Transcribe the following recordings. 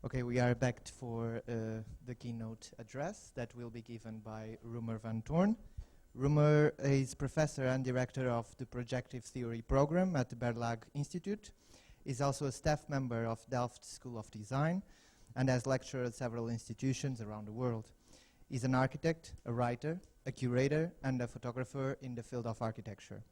Okay, we are back for the keynote address that will be given by Roemer van Toorn. Roemer is professor and director of the Projective Theory program at the Berlage Institute. He's also a staff member of Delft School of Design and has lectured at several institutions around the world. He's an architect, a writer, a curator, and a photographer in the field of architecture.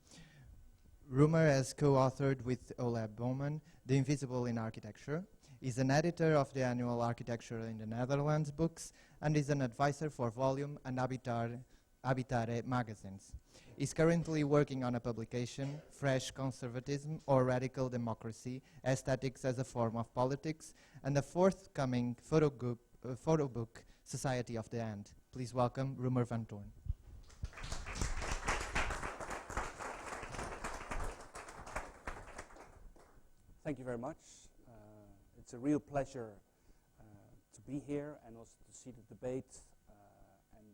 Roemer has co-authored with Ole Bouwman The Invisible in Architecture. He's an editor of the annual Architecture in the Netherlands books and is an advisor for Volume and Habitare magazines. He's currently working on a publication, Fresh Conservatism or Radical Democracy, Aesthetics as a Form of Politics, and the forthcoming photo book, Society of the End. Please welcome Roemer van Toorn. Thank you very much. It's a real pleasure to be here and also to see the debate and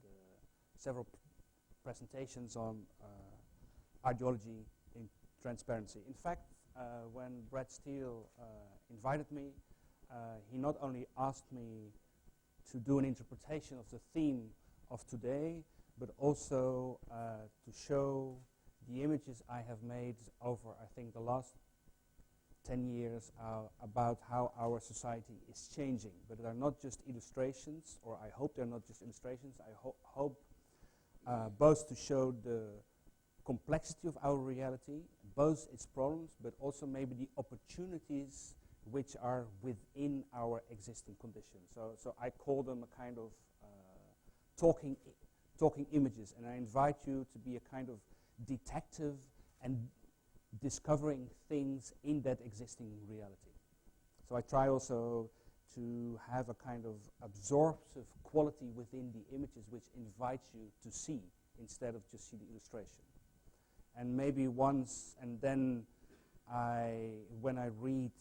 several presentations on ideology in transparency. In fact, when Brad Steele invited me, he not only asked me to do an interpretation of the theme of today, but also to show the images I have made over, I think, the last 10 years about how our society is changing. But they're not just illustrations, or I hope they're not just illustrations. I hope both to show the complexity of our reality, both its problems, but also maybe the opportunities which are within our existing conditions. So I call them a kind of talking images, and I invite you to be a kind of detective and discovering things in that existing reality. So I try also to have a kind of absorptive quality within the images which invites you to see instead of just see the illustration. And maybe once and then when I read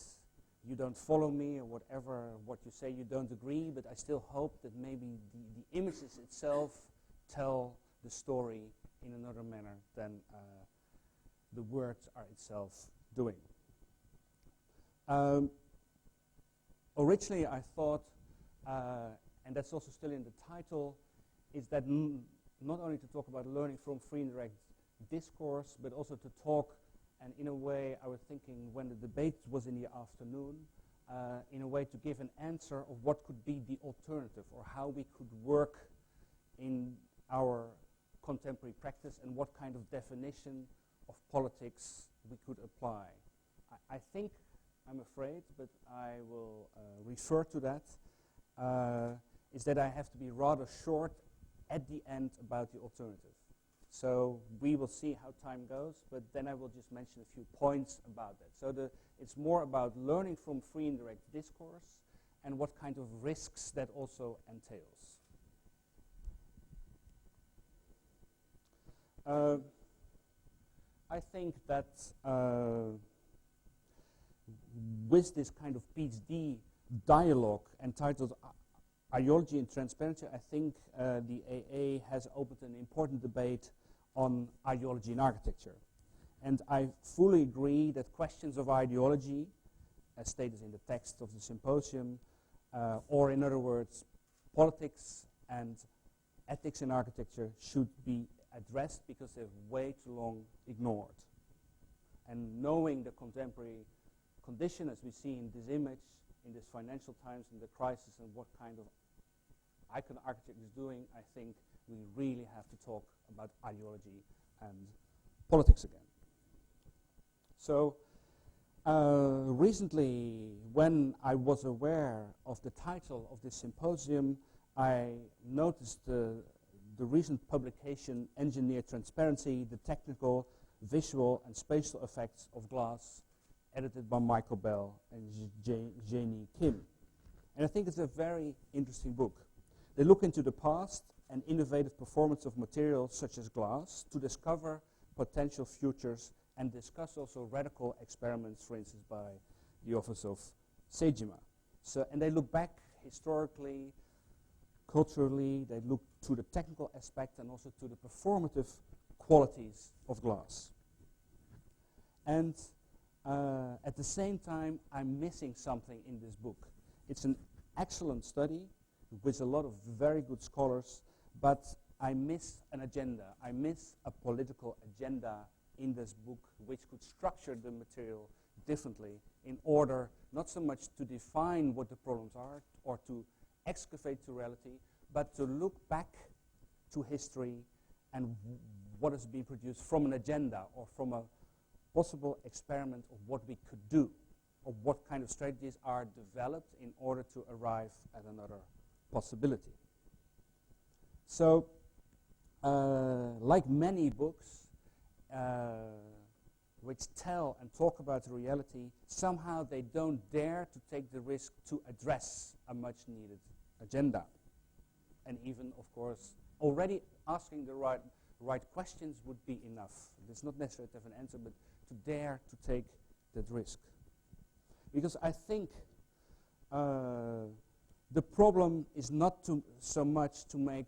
you don't follow me or whatever, what you say you don't agree, but I still hope that maybe the images itself tell the story in another manner than the words are itself doing. Originally I thought, and that's also still in the title, is that not only to talk about learning from free indirect discourse, but also to talk, and in a way I was thinking when the debate was in the afternoon, in a way to give an answer of what could be the alternative, or how we could work in our contemporary practice and what kind of definition of politics we could apply. I think, I'm afraid, but I will refer to that, is that I have to be rather short at the end about the alternative. So we will see how time goes, but then I will just mention a few points about that. So it's more about learning from free indirect discourse and what kind of risks that also entails. I think that with this kind of PhD dialogue entitled Ideology and Transparency, I think the AA has opened an important debate on ideology in architecture. And I fully agree that questions of ideology, as stated in the text of the symposium, or in other words, politics and ethics in architecture should be addressed because they're way too long ignored. And knowing the contemporary condition as we see in this image, in this financial times, in the crisis, and what kind of icon architect is doing, I think we really have to talk about ideology and politics again. So recently, when I was aware of the title of this symposium, I noticed the recent publication, Engineer Transparency, the Technical, Visual and Spatial Effects of Glass, edited by Michael Bell and Janie Kim. And I think it's a very interesting book. They look into the past and innovative performance of materials such as glass to discover potential futures and discuss also radical experiments, for instance, by the office of Sejima. So, and they look back historically, culturally, they look to the technical aspect and also to the performative qualities of glass. And at the same time, I'm missing something in this book. It's an excellent study with a lot of very good scholars, but I miss an agenda. I miss a political agenda in this book which could structure the material differently in order not so much to define what the problems are or to excavate to reality, but to look back to history and what has been produced from an agenda or from a possible experiment of what we could do, or what kind of strategies are developed in order to arrive at another possibility. So, like many books which tell and talk about reality, somehow they don't dare to take the risk to address a much needed agenda. And even, of course, already asking the right questions would be enough. It's not necessary to have an answer, but to dare to take that risk. Because I think the problem is not so much to make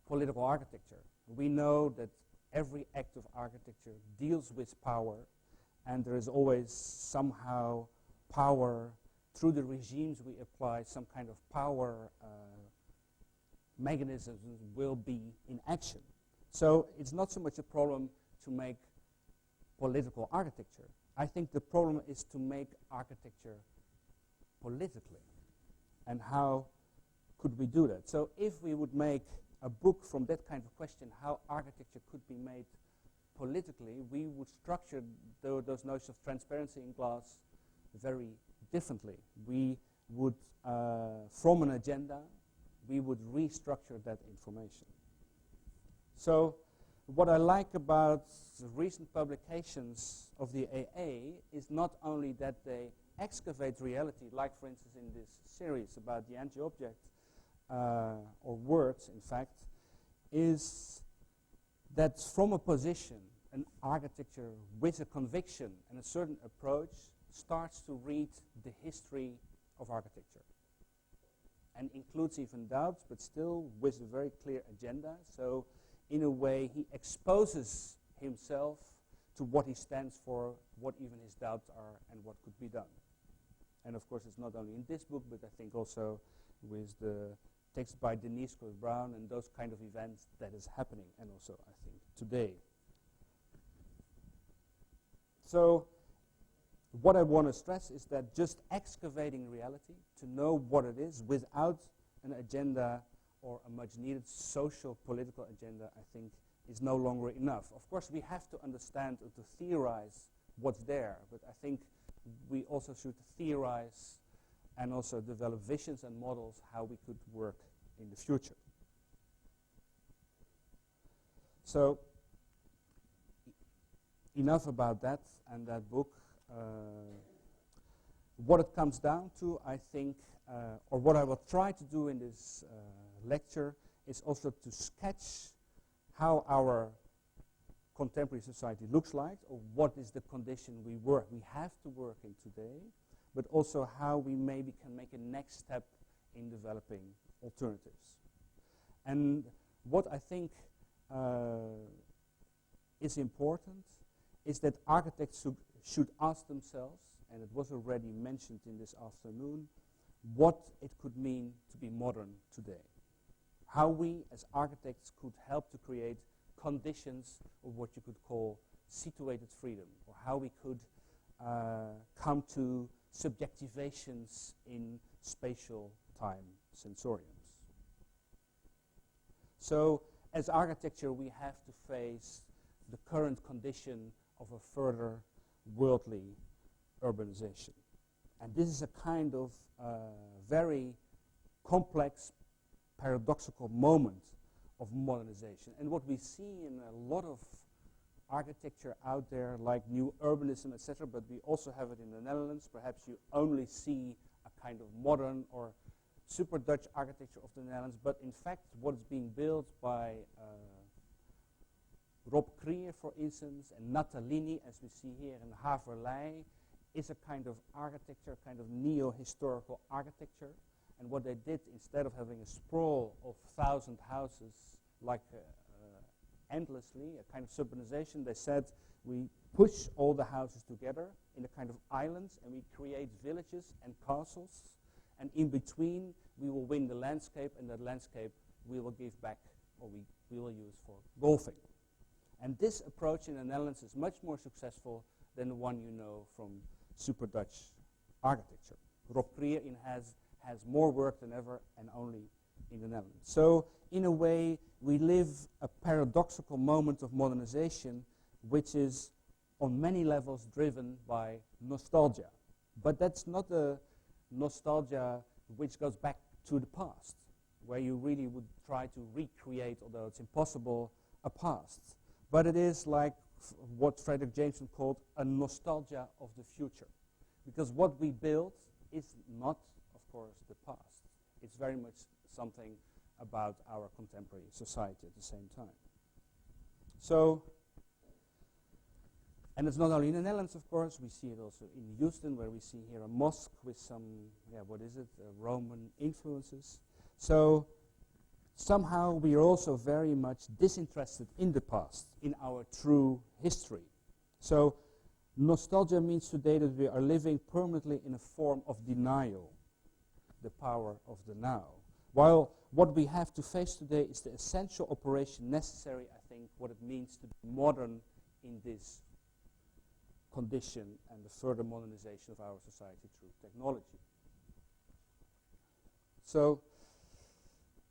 political architecture. We know that every act of architecture deals with power, and there is always somehow power through the regimes we apply, some kind of power mechanisms will be in action. So it's not so much a problem to make political architecture. I think the problem is to make architecture politically. And how could we do that? So if we would make a book from that kind of question, how architecture could be made politically, we would structure those notions of transparency in glass very differently. We would, from an agenda, we would restructure that information. So what I like about the recent publications of the AA is not only that they excavate reality, like for instance in this series about the anti-object, or words in fact, is that from a position, an architecture with a conviction and a certain approach starts to read the history of architecture and includes even doubts, but still with a very clear agenda. So in a way he exposes himself to what he stands for, what even his doubts are, and what could be done. And of course it's not only in this book, but I think also with the text by Denise Brown and those kind of events that is happening, and also I think today. So what I want to stress is that just excavating reality, to know what it is without an agenda or a much needed social political agenda, I think is no longer enough. Of course we have to understand or to theorize what's there, but I think we also should theorize and also develop visions and models how we could work in the future. So enough about that and that book. What it comes down to, I think, or what I will try to do in this lecture is also to sketch how our contemporary society looks like, or what is the condition we have to work in today, but also how we maybe can make a next step in developing alternatives. And what I think is important is that architects should ask themselves, and it was already mentioned in this afternoon, what it could mean to be modern today. How we as architects could help to create conditions of what you could call situated freedom, or how we could come to subjectivations in spatial time sensoriums. So as architecture we have to face the current condition of a further worldly urbanization. And this is a kind of very complex, paradoxical moment of modernization. And what we see in a lot of architecture out there, like new urbanism, etc., but we also have it in the Netherlands. Perhaps you only see a kind of modern or super Dutch architecture of the Netherlands, but in fact what is being built by Rob Krier, for instance, and Natalini, as we see here in Haverlei, is a kind of architecture, kind of neo-historical architecture. And what they did, instead of having a sprawl of 1,000 houses, like endlessly, a kind of suburbanization, they said, we push all the houses together in a kind of islands, and we create villages and castles, and in between we will win the landscape, and that landscape we will give back, or we will use for golfing. And this approach in the Netherlands is much more successful than the one you know from Super Dutch architecture. Rob Krier has more work than ever, and only in the Netherlands. So in a way, we live a paradoxical moment of modernization, which is on many levels driven by nostalgia. But that's not a nostalgia which goes back to the past, where you really would try to recreate, although it's impossible, a past. But it is like what Frederick Jameson called a nostalgia of the future. Because what we build is not, of course, the past. It's very much something about our contemporary society at the same time. So, and it's not only in the Netherlands, of course, we see it also in Houston, where we see here a mosque with some, Roman influences. So, somehow we are also very much disinterested in the past, in our true history. So, nostalgia means today that we are living permanently in a form of denial, the power of the now. While what we have to face today is the essential operation necessary, I think, what it means to be modern in this condition and the further modernization of our society through technology. So,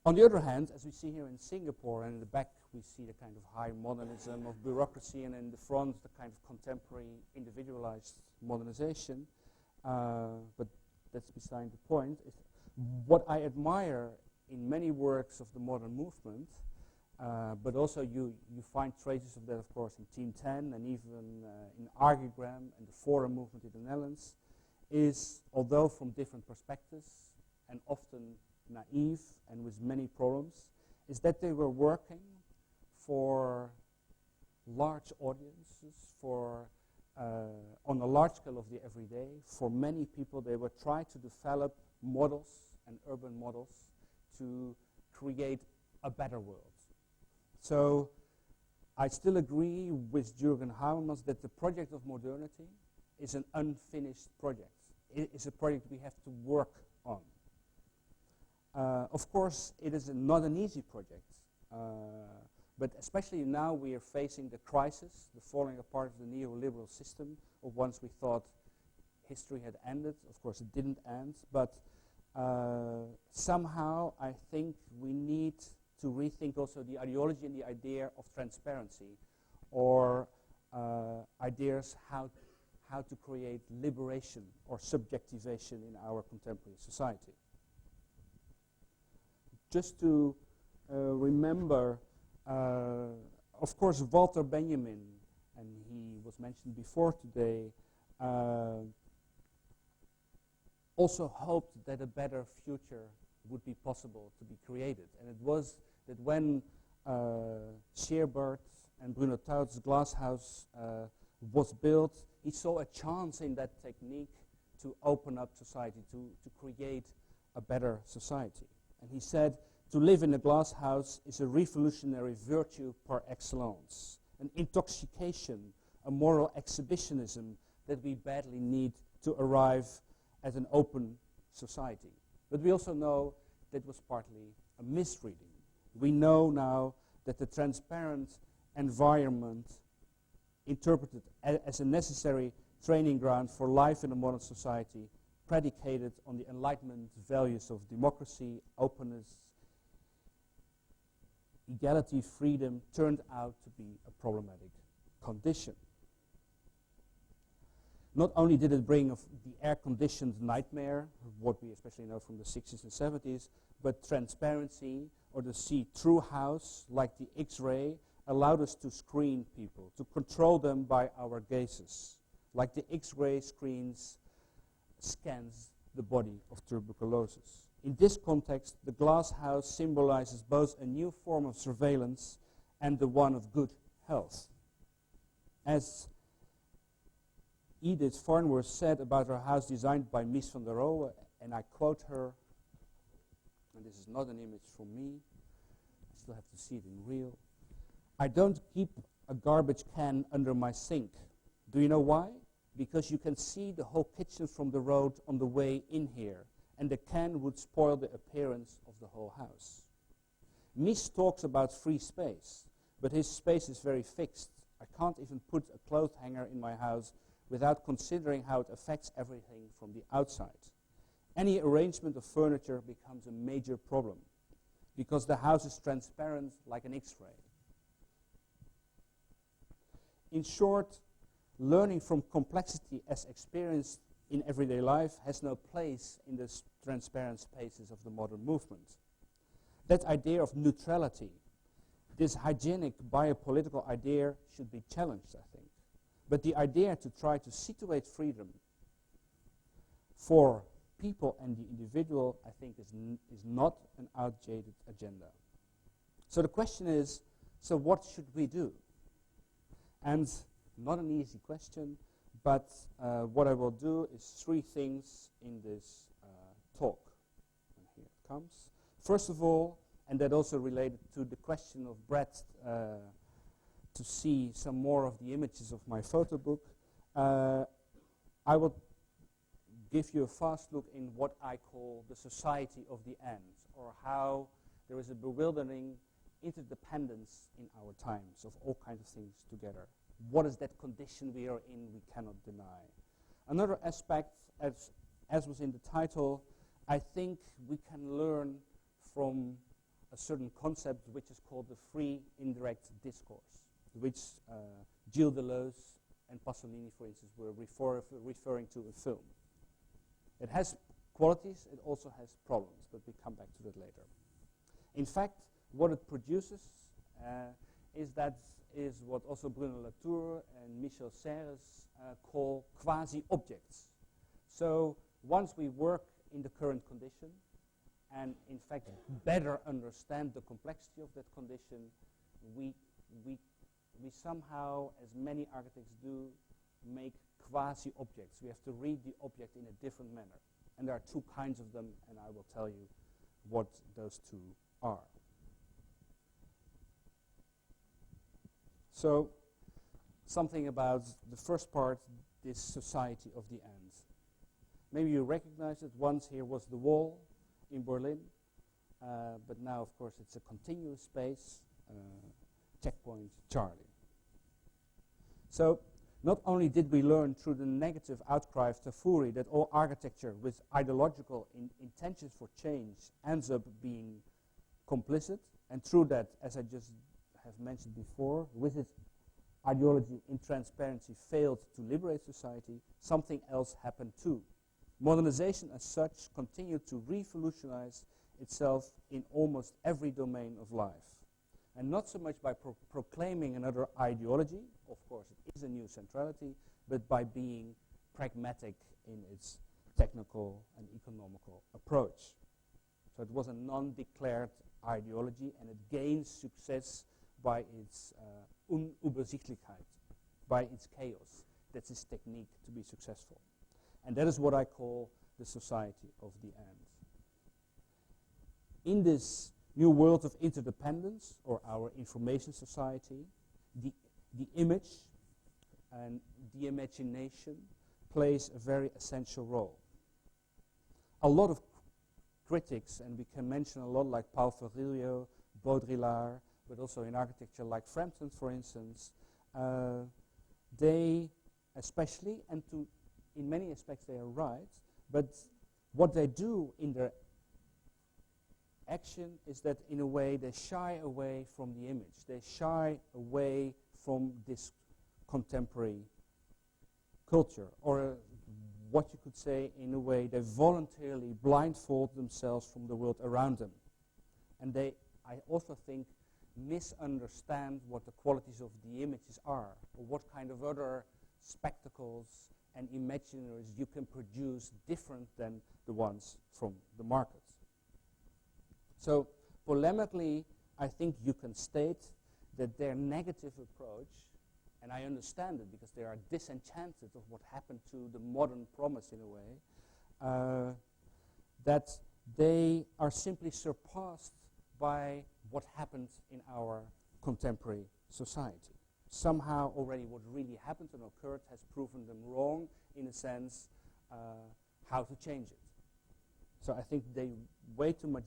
on the other hand, as we see here in Singapore, and in the back we see the kind of high modernism of bureaucracy, and in the front the kind of contemporary individualized modernization, but that's beside the point. What I admire in many works of the modern movement, but also you find traces of that, of course, in Team 10 and even in Archigram and the Forum movement in the Netherlands, is, although from different perspectives and often naive and with many problems, is that they were working for large audiences, for on a large scale of the everyday. For many people, they were trying to develop models and urban models to create a better world. So I still agree with Jürgen Habermas that the project of modernity is an unfinished project. It is a project we have to work on. Of course, it is not an easy project, but especially now we are facing the crisis, the falling apart of the neoliberal system, of once we thought history had ended. Of course, it didn't end, but somehow I think we need to rethink also the ideology and the idea of transparency, or ideas how to create liberation or subjectivation in our contemporary society. Just to remember, of course, Walter Benjamin, and he was mentioned before today, also hoped that a better future would be possible to be created. And it was that when Scheerbert and Bruno Taut's glasshouse was built, he saw a chance in that technique to open up society, to create a better society. And he said, to live in a glass house is a revolutionary virtue par excellence, an intoxication, a moral exhibitionism that we badly need to arrive at an open society. But we also know that was partly a misreading. We know now that the transparent environment, interpreted as a necessary training ground for life in a modern society, predicated on the Enlightenment values of democracy, openness, equality, freedom, turned out to be a problematic condition. Not only did it bring the air-conditioned nightmare, what we especially know from the 60s and 70s, but transparency, or the see-through house, like the X-ray, allowed us to screen people, to control them by our gazes, like the X-ray scans the body of tuberculosis. In this context, the glass house symbolizes both a new form of surveillance and the one of good health. As Edith Farnworth said about her house designed by Mies van der Rohe, and I quote her, and this is not an image from me, I still have to see it in real. I don't keep a garbage can under my sink. Do you know why? Because you can see the whole kitchen from the road on the way in here. and the can would spoil the appearance of the whole house. Mies talks about free space, but his space is very fixed. I can't even put a clothes hanger in my house without considering how it affects everything from the outside. Any arrangement of furniture becomes a major problem because the house is transparent like an X-ray. In short, learning from complexity as experienced in everyday life has no place in the transparent spaces of the modern movement. That idea of neutrality, this hygienic biopolitical idea, should be challenged, I think. But the idea to try to situate freedom for people and the individual, I think, is not an outdated agenda. So the question is, so what should we do? And not an easy question, but what I will do is three things in this talk. And here it comes. First of all, and that also related to the question of Brett, to see some more of the images of my photo book, I will give you a fast look in what I call the society of the end, or how there is a bewildering interdependence in our times of all kinds of things together. What is that condition we are in, we cannot deny. Another aspect, as was in the title, I think we can learn from a certain concept which is called the free indirect discourse, which Gilles Deleuze and Pasolini, for instance, were referring to in film. It has qualities, it also has problems, but we come back to that later. In fact, what it produces is what also Bruno Latour and Michel Serres call quasi-objects. So once we work in the current condition, and in fact better understand the complexity of that condition, we somehow, as many architects do, make quasi-objects. We have to read the object in a different manner. And there are two kinds of them, and I will tell you what those two are. So, something about the first part, this society of the end. Maybe you recognize it. Once here was the wall in Berlin, but now, of course, it's a continuous space, checkpoint Charlie. So, not only did we learn through the negative outcry of Tafuri that all architecture with ideological intentions for change ends up being complicit, and through that, as I just have mentioned before, with its ideology in transparency failed to liberate society, something else happened too. Modernization as such continued to revolutionize itself in almost every domain of life. And not so much by proclaiming another ideology, of course it is a new centrality, but by being pragmatic in its technical and economical approach. So it was a non-declared ideology, and it gained success by its Unübersichtlichkeit, by its chaos. That's its technique to be successful. And that is what I call the society of the end. In this new world of interdependence, or our information society, the image and the imagination plays a very essential role. A lot of critics, and we can mention a lot like Paul Ferrillo, Baudrillard, but also in architecture like Frampton, for instance, they especially, and in many aspects they are right, but what they do in their action is that in a way they shy away from the image. They shy away from this contemporary culture, or what you could say in a way they voluntarily blindfold themselves from the world around them. And they, I also think, misunderstand what the qualities of the images are, or what kind of other spectacles and imaginaries you can produce different than the ones from the market. So, polemically, I think you can state that their negative approach, and I understand it because they are disenchanted of what happened to the modern promise in a way, that they are simply surpassed by what happened in our contemporary society. Somehow already what really happened and occurred has proven them wrong, in a sense, how to change it. So I think they way too much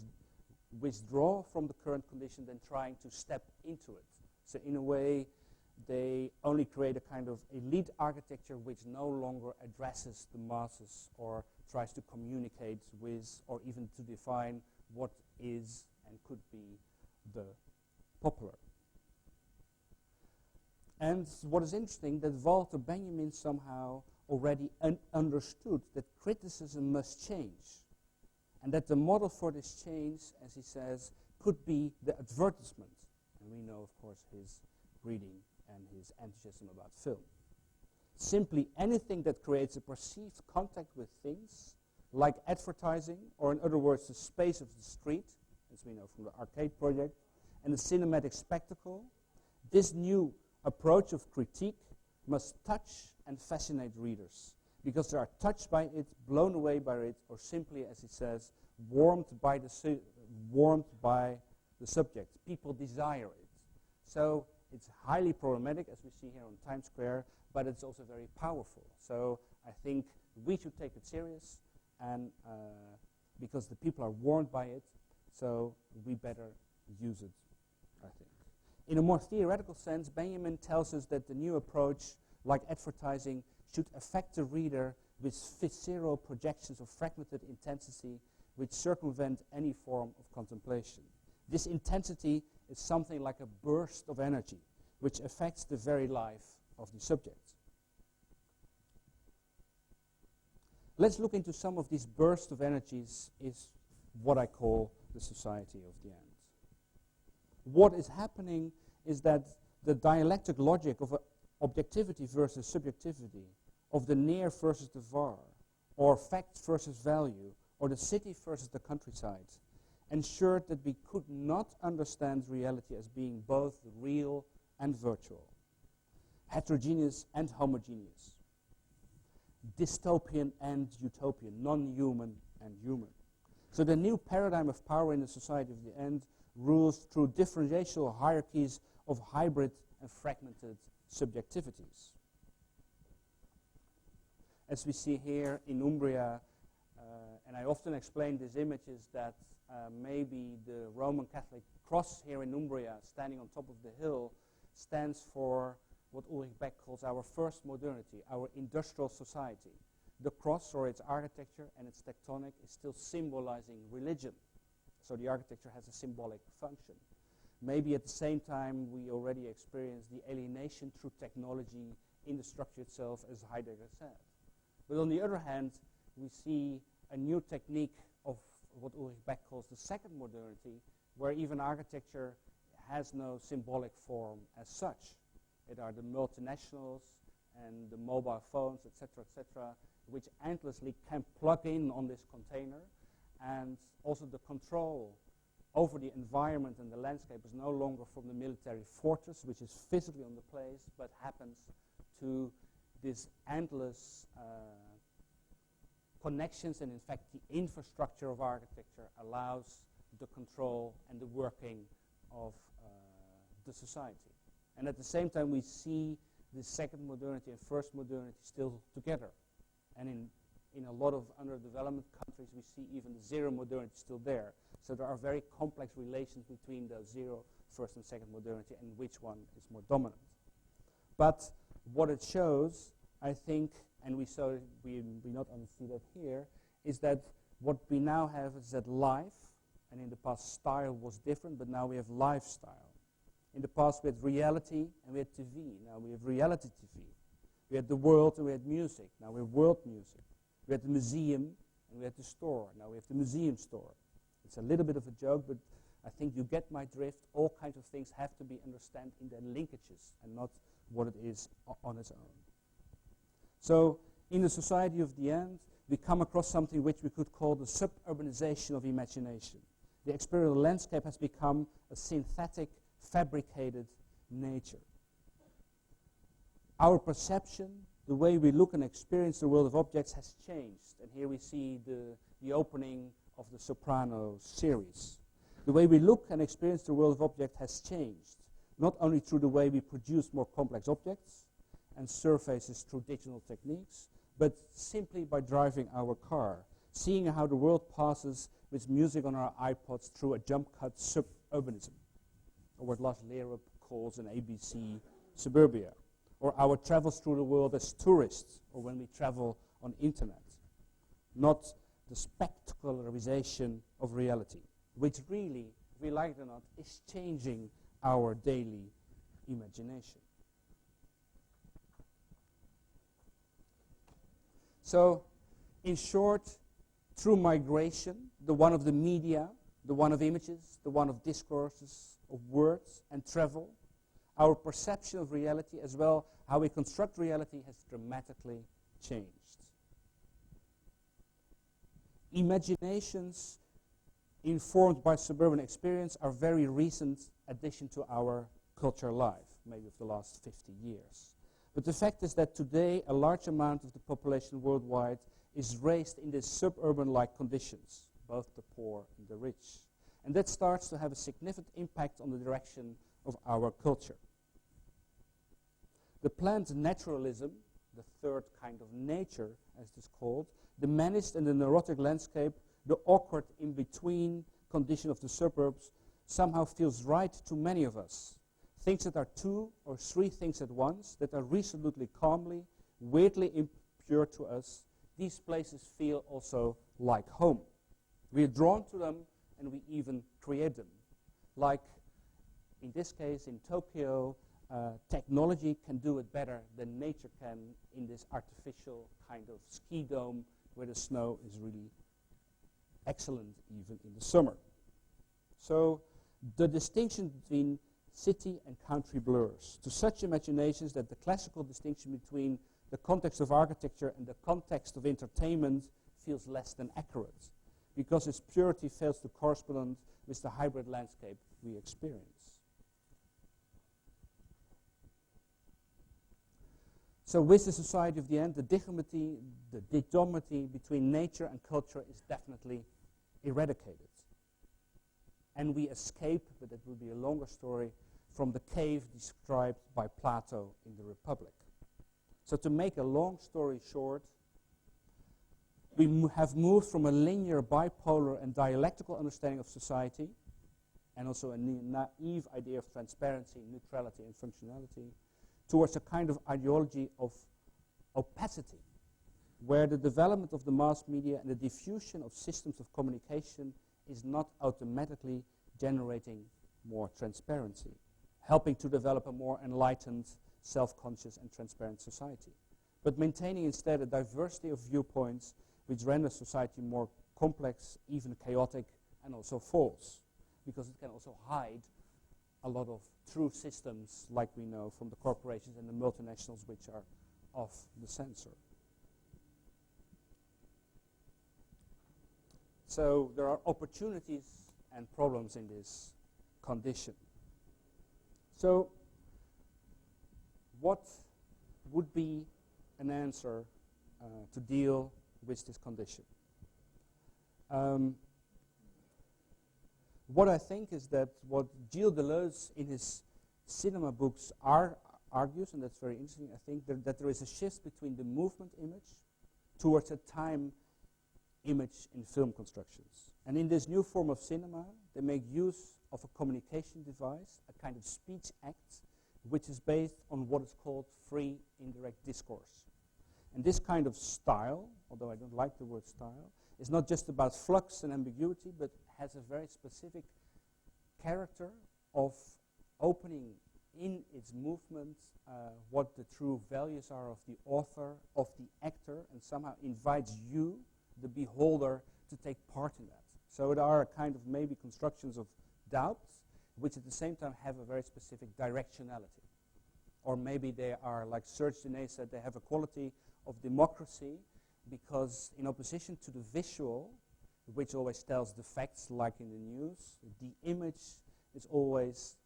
withdraw from the current condition than trying to step into it. So in a way, they only create a kind of elite architecture which no longer addresses the masses or tries to communicate with or even to define what is and could be the popular. And what is interesting, that Walter Benjamin somehow already understood that criticism must change, and that the model for this change, as he says, could be the advertisement. And we know, of course, his reading and his enthusiasm about film. Simply anything that creates a perceived contact with things, like advertising, or in other words, the space of the street, as we know from the arcade project, and the cinematic spectacle, this new approach of critique must touch and fascinate readers, because they are touched by it, blown away by it, or simply, as he says, warmed by the subject. People desire it. So it's highly problematic, as we see here on Times Square, but it's also very powerful. So I think we should take it serious, and because the people are warmed by it, so we better use it, I think. In a more theoretical sense, Benjamin tells us that the new approach, like advertising, should affect the reader with visceral projections of fragmented intensity which circumvent any form of contemplation. This intensity is something like a burst of energy which affects the very life of the subject. Let's look into some of these bursts of energies, is what I call the society of the end. What is happening is that the dialectic logic of objectivity versus subjectivity, of the near versus the far, or fact versus value, or the city versus the countryside, ensured that we could not understand reality as being both real and virtual, heterogeneous and homogeneous, dystopian and utopian, non-human and human. So the new paradigm of power in the society of the end rules through differential hierarchies of hybrid and fragmented subjectivities. As we see here in Umbria, and I often explain these images that maybe the Roman Catholic cross here in Umbria, standing on top of the hill, stands for what Ulrich Beck calls our first modernity, our industrial society. The cross, or its architecture and its tectonic, is still symbolizing religion. So the architecture has a symbolic function. Maybe at the same time we already experience the alienation through technology in the structure itself, as Heidegger said. But on the other hand, we see a new technique of what Ulrich Beck calls the second modernity, where even architecture has no symbolic form as such. It are the multinationals and the mobile phones, etc., which endlessly can plug in on this container, and also the control over the environment and the landscape is no longer from the military fortress, which is physically on the place, but happens to this endless connections, and in fact the infrastructure of architecture allows the control and the working of the society. And at the same time we see the second modernity and first modernity still together. And in a lot of underdeveloped countries we see even the zero modernity still there. So there are very complex relations between the zero, first and second modernity, and which one is more dominant. But what it shows, I think, and we not only see that here, is that what we now have is that life, and in the past style was different, but now we have lifestyle. In the past we had reality and we had TV. Now we have reality TV. We had the world and we had music. Now we have world music. We had the museum and we had the store. Now we have the museum store. It's a little bit of a joke, but I think you get my drift. All kinds of things have to be understood in their linkages and not what it is on its own. So in the society of the end, we come across something which we could call the suburbanization of imagination. The experiential landscape has become a synthetic, fabricated nature. Our perception, the way we look and experience the world of objects has changed. And here we see the opening of the Soprano series. The way we look and experience the world of objects has changed, not only through the way we produce more complex objects and surfaces through digital techniques, but simply by driving our car. seeing how the world passes with music on our iPods through a jump-cut suburbanism, or what Lars Lerup calls an ABC suburbia, or our travels through the world as tourists, or when we travel on internet, not the spectacularization of reality, which really, if we like it or not, is changing our daily imagination. So, in short, through migration, the one of the media, the one of images, the one of discourses, of words and travel, our perception of reality, as well how we construct reality, has dramatically changed. Imaginations informed by suburban experience are very recent addition to our culture life, maybe of the last 50 years. But the fact is that today a large amount of the population worldwide is raised in these suburban-like conditions, both the poor and the rich. And that starts to have a significant impact on the direction of our culture. The planned naturalism, the third kind of nature, as it is called, the managed and the neurotic landscape, the awkward in-between condition of the suburbs, somehow feels right to many of us. Things that are two or three things at once, that are resolutely calmly, weirdly impure to us, these places feel also like home. We are drawn to them and we even create them. Like, in this case, in Tokyo, technology can do it better than nature can in this artificial kind of ski dome where the snow is really excellent even in the summer. So the distinction between city and country blurs to such imaginations that the classical distinction between the context of architecture and the context of entertainment feels less than accurate, because its purity fails to correspond with the hybrid landscape we experience. So with the society of the end, the dichotomy between nature and culture is definitely eradicated. And we escape, but it will be a longer story, from the cave described by Plato in the Republic. So to make a long story short, we have moved from a linear, bipolar, and dialectical understanding of society, and also a naive idea of transparency, neutrality, and functionality, towards a kind of ideology of opacity, where the development of the mass media and the diffusion of systems of communication is not automatically generating more transparency, helping to develop a more enlightened, self-conscious, and transparent society, but maintaining instead a diversity of viewpoints which renders society more complex, even chaotic, and also false, because it can also hide a lot of true systems, like we know from the corporations and the multinationals, which are off the censor. So there are opportunities and problems in this condition. So what would be an answer to deal with this condition? What I think is that what Gilles Deleuze in his cinema books argues, and that's very interesting, I think, that there is a shift between the movement image towards a time image in film constructions. And in this new form of cinema, they make use of a communication device, a kind of speech act, which is based on what is called free indirect discourse. And this kind of style, although I don't like the word style, is not just about flux and ambiguity, but has a very specific character of opening in its movement what the true values are of the author, of the actor, and somehow invites you, the beholder, to take part in that. So there are a kind of maybe constructions of doubts, which at the same time have a very specific directionality. Or maybe they are, like Serge Genet said, they have a quality of democracy, because in opposition to the visual, which always tells the facts, like in the news, the image is always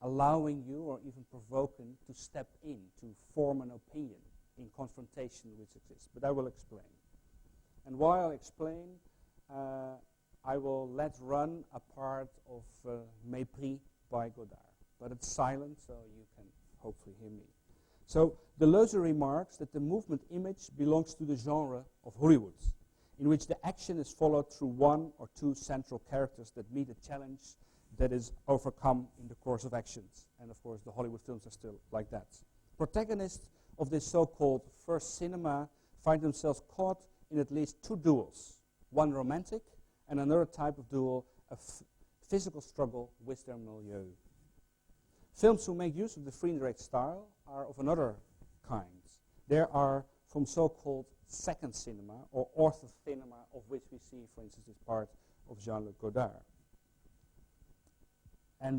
allowing you or even provoking to step in, to form an opinion in confrontation which exists. But I will explain. And while I explain, I will let run a part of Mépris by Godard. But it's silent, so you can hopefully hear me. So Deleuze remarks that the movement image belongs to the genre of Hollywood. in which the action is followed through one or two central characters that meet a challenge that is overcome in the course of actions. And of course, the Hollywood films are still like that. Protagonists of this so-called first cinema find themselves caught in at least two duels, one romantic and another type of duel, a physical struggle with their milieu. Films who make use of the free indirect style are of another kind. There are from so-called second cinema or orthocinema, of which we see, for instance, this part of Jean-Luc Godard.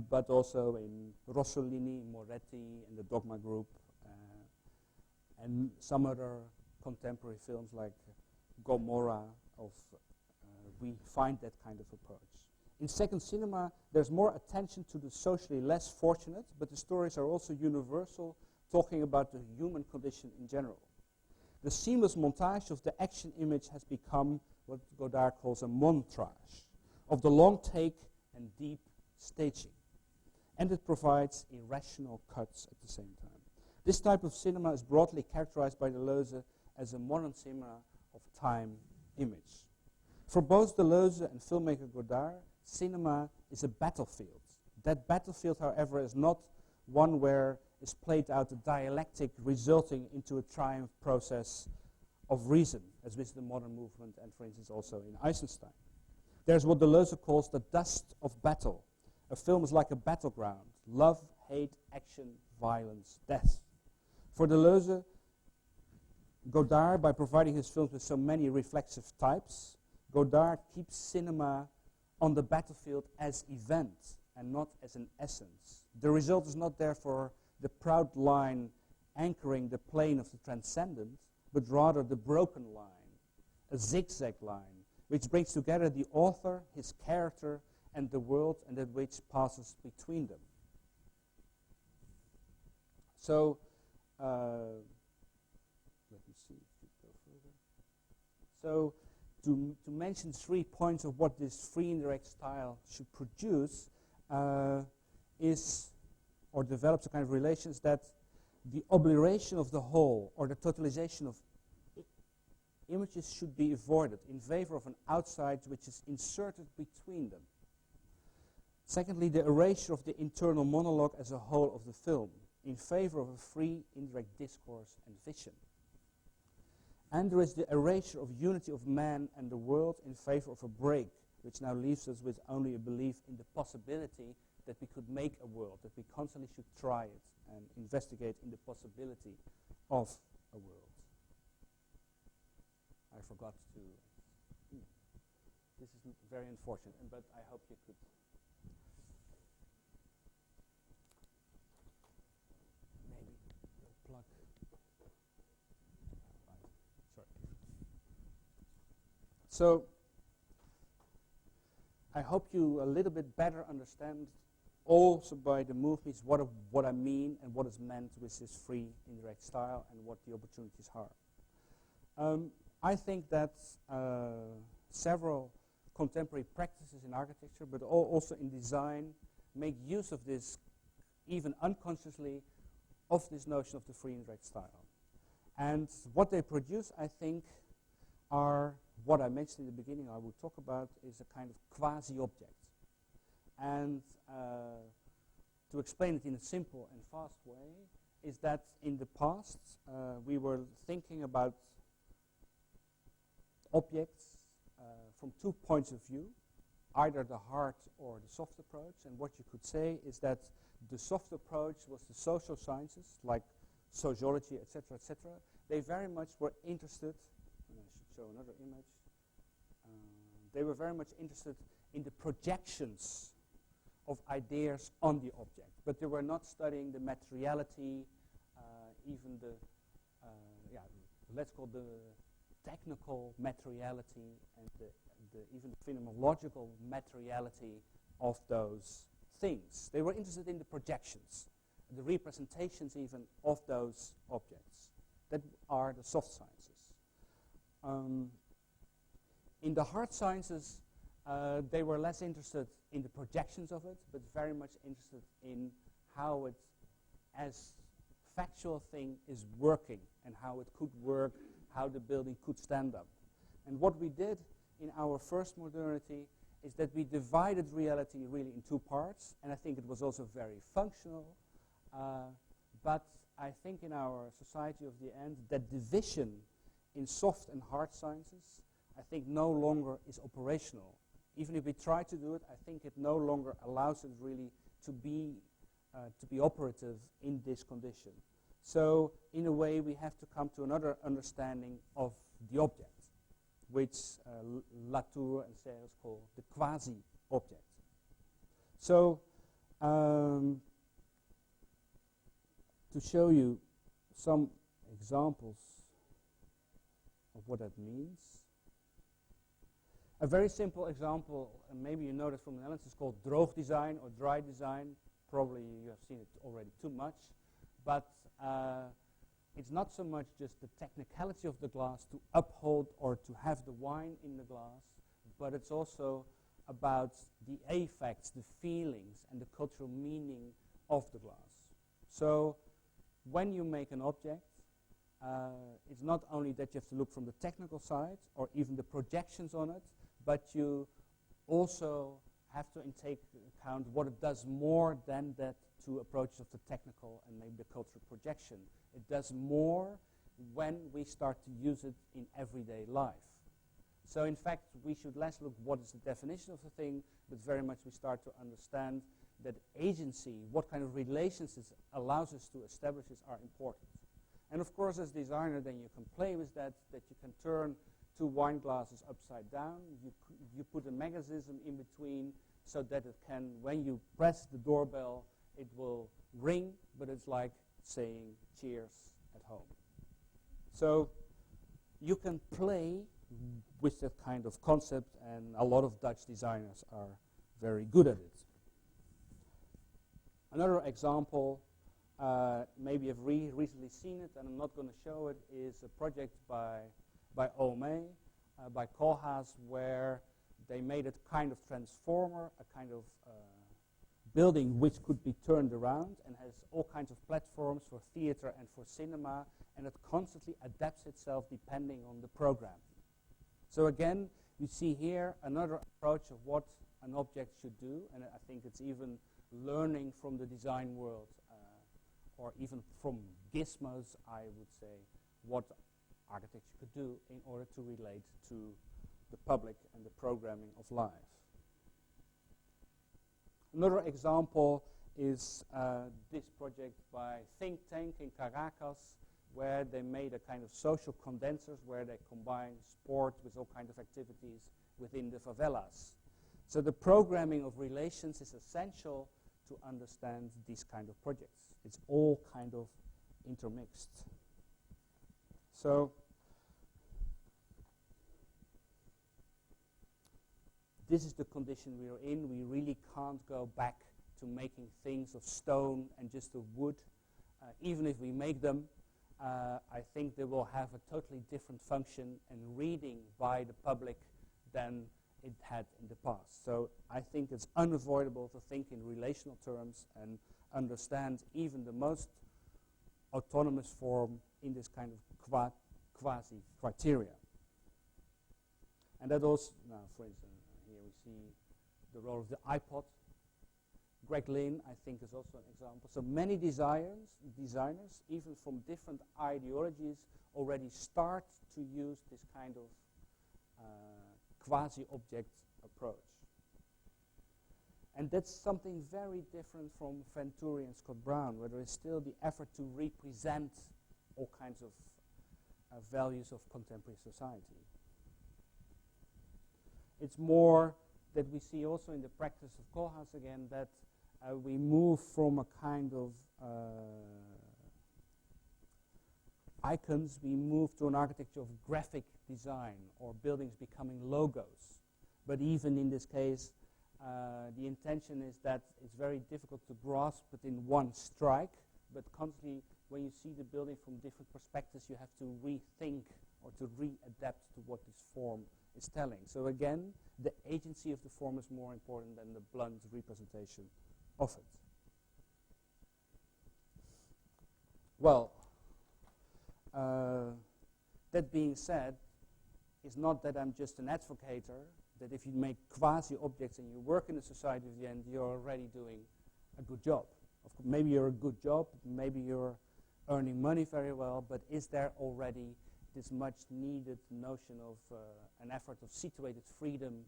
But also in Rossellini, Moretti, and the Dogma Group, and some other contemporary films like Gomorrah, we find that kind of approach. In second cinema, there's more attention to the socially less fortunate, but the stories are also universal, talking about the human condition in general. The seamless montage of the action image has become what Godard calls a montage of the long take and deep staging. And it provides irrational cuts at the same time. This type of cinema is broadly characterized by Deleuze as a modern cinema of time image. For both Deleuze and filmmaker Godard, cinema is a battlefield. That battlefield, however, is not one where is played out a dialectic resulting into a triumph process of reason, as with the modern movement and, for instance, also in Eisenstein. There's what Deleuze calls the dust of battle. A film is like a battleground: love, hate, action, violence, death. For Deleuze, Godard, by providing his films with so many reflexive types, Godard keeps cinema on the battlefield as event and not as an essence. The result is not therefore the proud line anchoring the plane of the transcendent, but rather the broken line, a zigzag line, which brings together the author, his character, and the world, and that which passes between them. So, let me see if we go further. So, to mention 3 points of what this free indirect style should produce is, or develops a kind of relations that the obliteration of the whole or the totalization of images should be avoided in favor of an outside which is inserted between them. Secondly, the erasure of the internal monologue as a whole of the film in favor of a free indirect discourse and vision. And there is the erasure of unity of man and the world in favor of a break, which now leaves us with only a belief in the possibility that we could make a world, that we constantly should try it and investigate in the possibility of a world. I forgot to... This is very unfortunate, but I hope you could... Maybe the plug... Sorry. So, I hope you a little bit better understand also by the movies what I mean and what is meant with this free indirect style and what the opportunities are. I think that several contemporary practices in architecture, but also in design, make use of this, even unconsciously, of this notion of the free indirect style. And what they produce, I think, are what I mentioned in the beginning, I will talk about, is a kind of quasi-object. And to explain it in a simple and fast way, is that in the past we were thinking about objects from 2 points of view, either the hard or the soft approach. And what you could say is that the soft approach was the social sciences, like sociology, etc., etc. They very much were interested, and I should show another image, they were very much interested in the projections of ideas on the object, but they were not studying the materiality, even the, let's call the technical materiality and even the phenomenological materiality of those things. They were interested in the projections, the representations even of those objects. That are the soft sciences. In the hard sciences, they were less interested in the projections of it, but very much interested in how it, as factual thing, is working and how it could work, how the building could stand up. And what we did in our first modernity is that we divided reality really in two parts, and I think it was also very functional. But I think in our society of the end, that division in soft and hard sciences, I think no longer is operational. Even if we try to do it, I think it no longer allows it really to be operative in this condition. So in a way, we have to come to another understanding of the object, which Latour and Serres call the quasi-object. So to show you some examples of what that means, a very simple example, and maybe you know this from the Netherlands, is called droog design or dry design. Probably you have seen it already too much, but it's not so much just the technicality of the glass to uphold or to have the wine in the glass, but it's also about the affects, the feelings, and the cultural meaning of the glass. So when you make an object, it's not only that you have to look from the technical side or even the projections on it, but you also have to take account what it does more than that two approaches of the technical and maybe the cultural projection. It does more when we start to use it in everyday life. So in fact, we should less look what is the definition of the thing, but very much we start to understand that agency, what kind of relations it allows us to establish are important. And of course, as designer, then you can play with that you can turn two wine glasses upside down. You put a mechanism in between so that it can, when you press the doorbell, it will ring, but it's like saying cheers at home. So you can play with that kind of concept, and a lot of Dutch designers are very good at it. Another example, maybe you've recently seen it, and I'm not going to show it, is a project by OME, by Koolhaas, where they made a kind of transformer, a kind of building which could be turned around and has all kinds of platforms for theater and for cinema, and it constantly adapts itself depending on the program. So again, you see here another approach of what an object should do, and I think it's even learning from the design world, or even from gizmos, I would say, what architecture could do in order to relate to the public and the programming of life. Another example is this project by Think Tank in Caracas, where they made a kind of social condensers where they combine sport with all kinds of activities within the favelas. So the programming of relations is essential to understand these kind of projects. It's all kind of intermixed. So this is the condition we are in. We really can't go back to making things of stone and just of wood. Even if we make them, I think they will have a totally different function and reading by the public than it had in the past. So I think it's unavoidable to think in relational terms and understand even the most autonomous form in this kind of quasi-criteria. And that also, now for instance, here we see the role of the iPod. Greg Lynn, I think, is also an example. So many designers, even from different ideologies, already start to use this kind of quasi-object approach. And that's something very different from Venturi and Scott Brown, where there is still the effort to represent all kinds of values of contemporary society. It's more that we see also in the practice of Koolhaas again that we move from a kind of icons, we move to an architecture of graphic design or buildings becoming logos. But even in this case, the intention is that it's very difficult to grasp it in one strike, but constantly when you see the building from different perspectives, you have to rethink or to readapt to what this form is telling. So again, the agency of the form is more important than the blunt representation of it. Well, that being said, is not that I'm just an advocator, that if you make quasi-objects and you work in a society of the end, you're already doing a good job. Of course, maybe you're a good job, maybe you're earning money very well, but is there already this much needed notion of an effort of situated freedom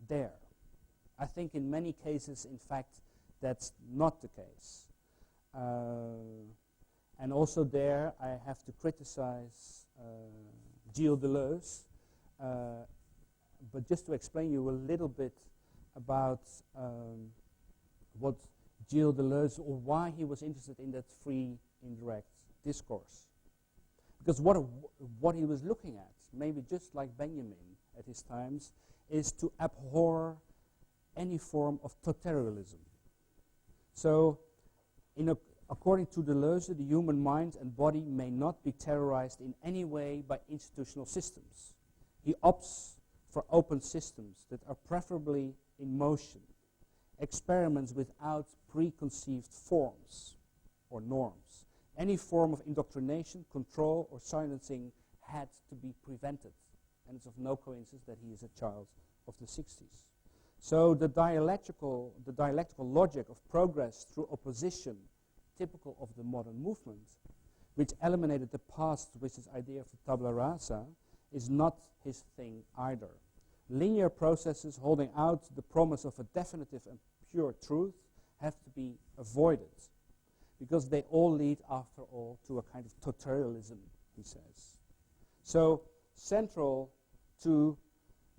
there? I think in many cases, in fact, that's not the case. And also there, I have to criticize Gilles Deleuze, but just to explain you a little bit about what Gilles Deleuze, or why he was interested in that free indirect discourse. Because what he was looking at, maybe just like Benjamin at his times, is to abhor any form of totalitarianism. So, according to Deleuze, the human mind and body may not be terrorized in any way by institutional systems. He opts for open systems that are preferably in motion, experiments without preconceived forms or norms. Any form of indoctrination, control, or silencing had to be prevented. And it's of no coincidence that he is a child of the 60s. So the dialectical logic of progress through opposition, typical of the modern movement, which eliminated the past with his idea of the tabula rasa, is not his thing either. Linear processes holding out the promise of a definitive and pure truth have to be avoided, because they all lead, after all, to a kind of totalitarianism, he says. So, central to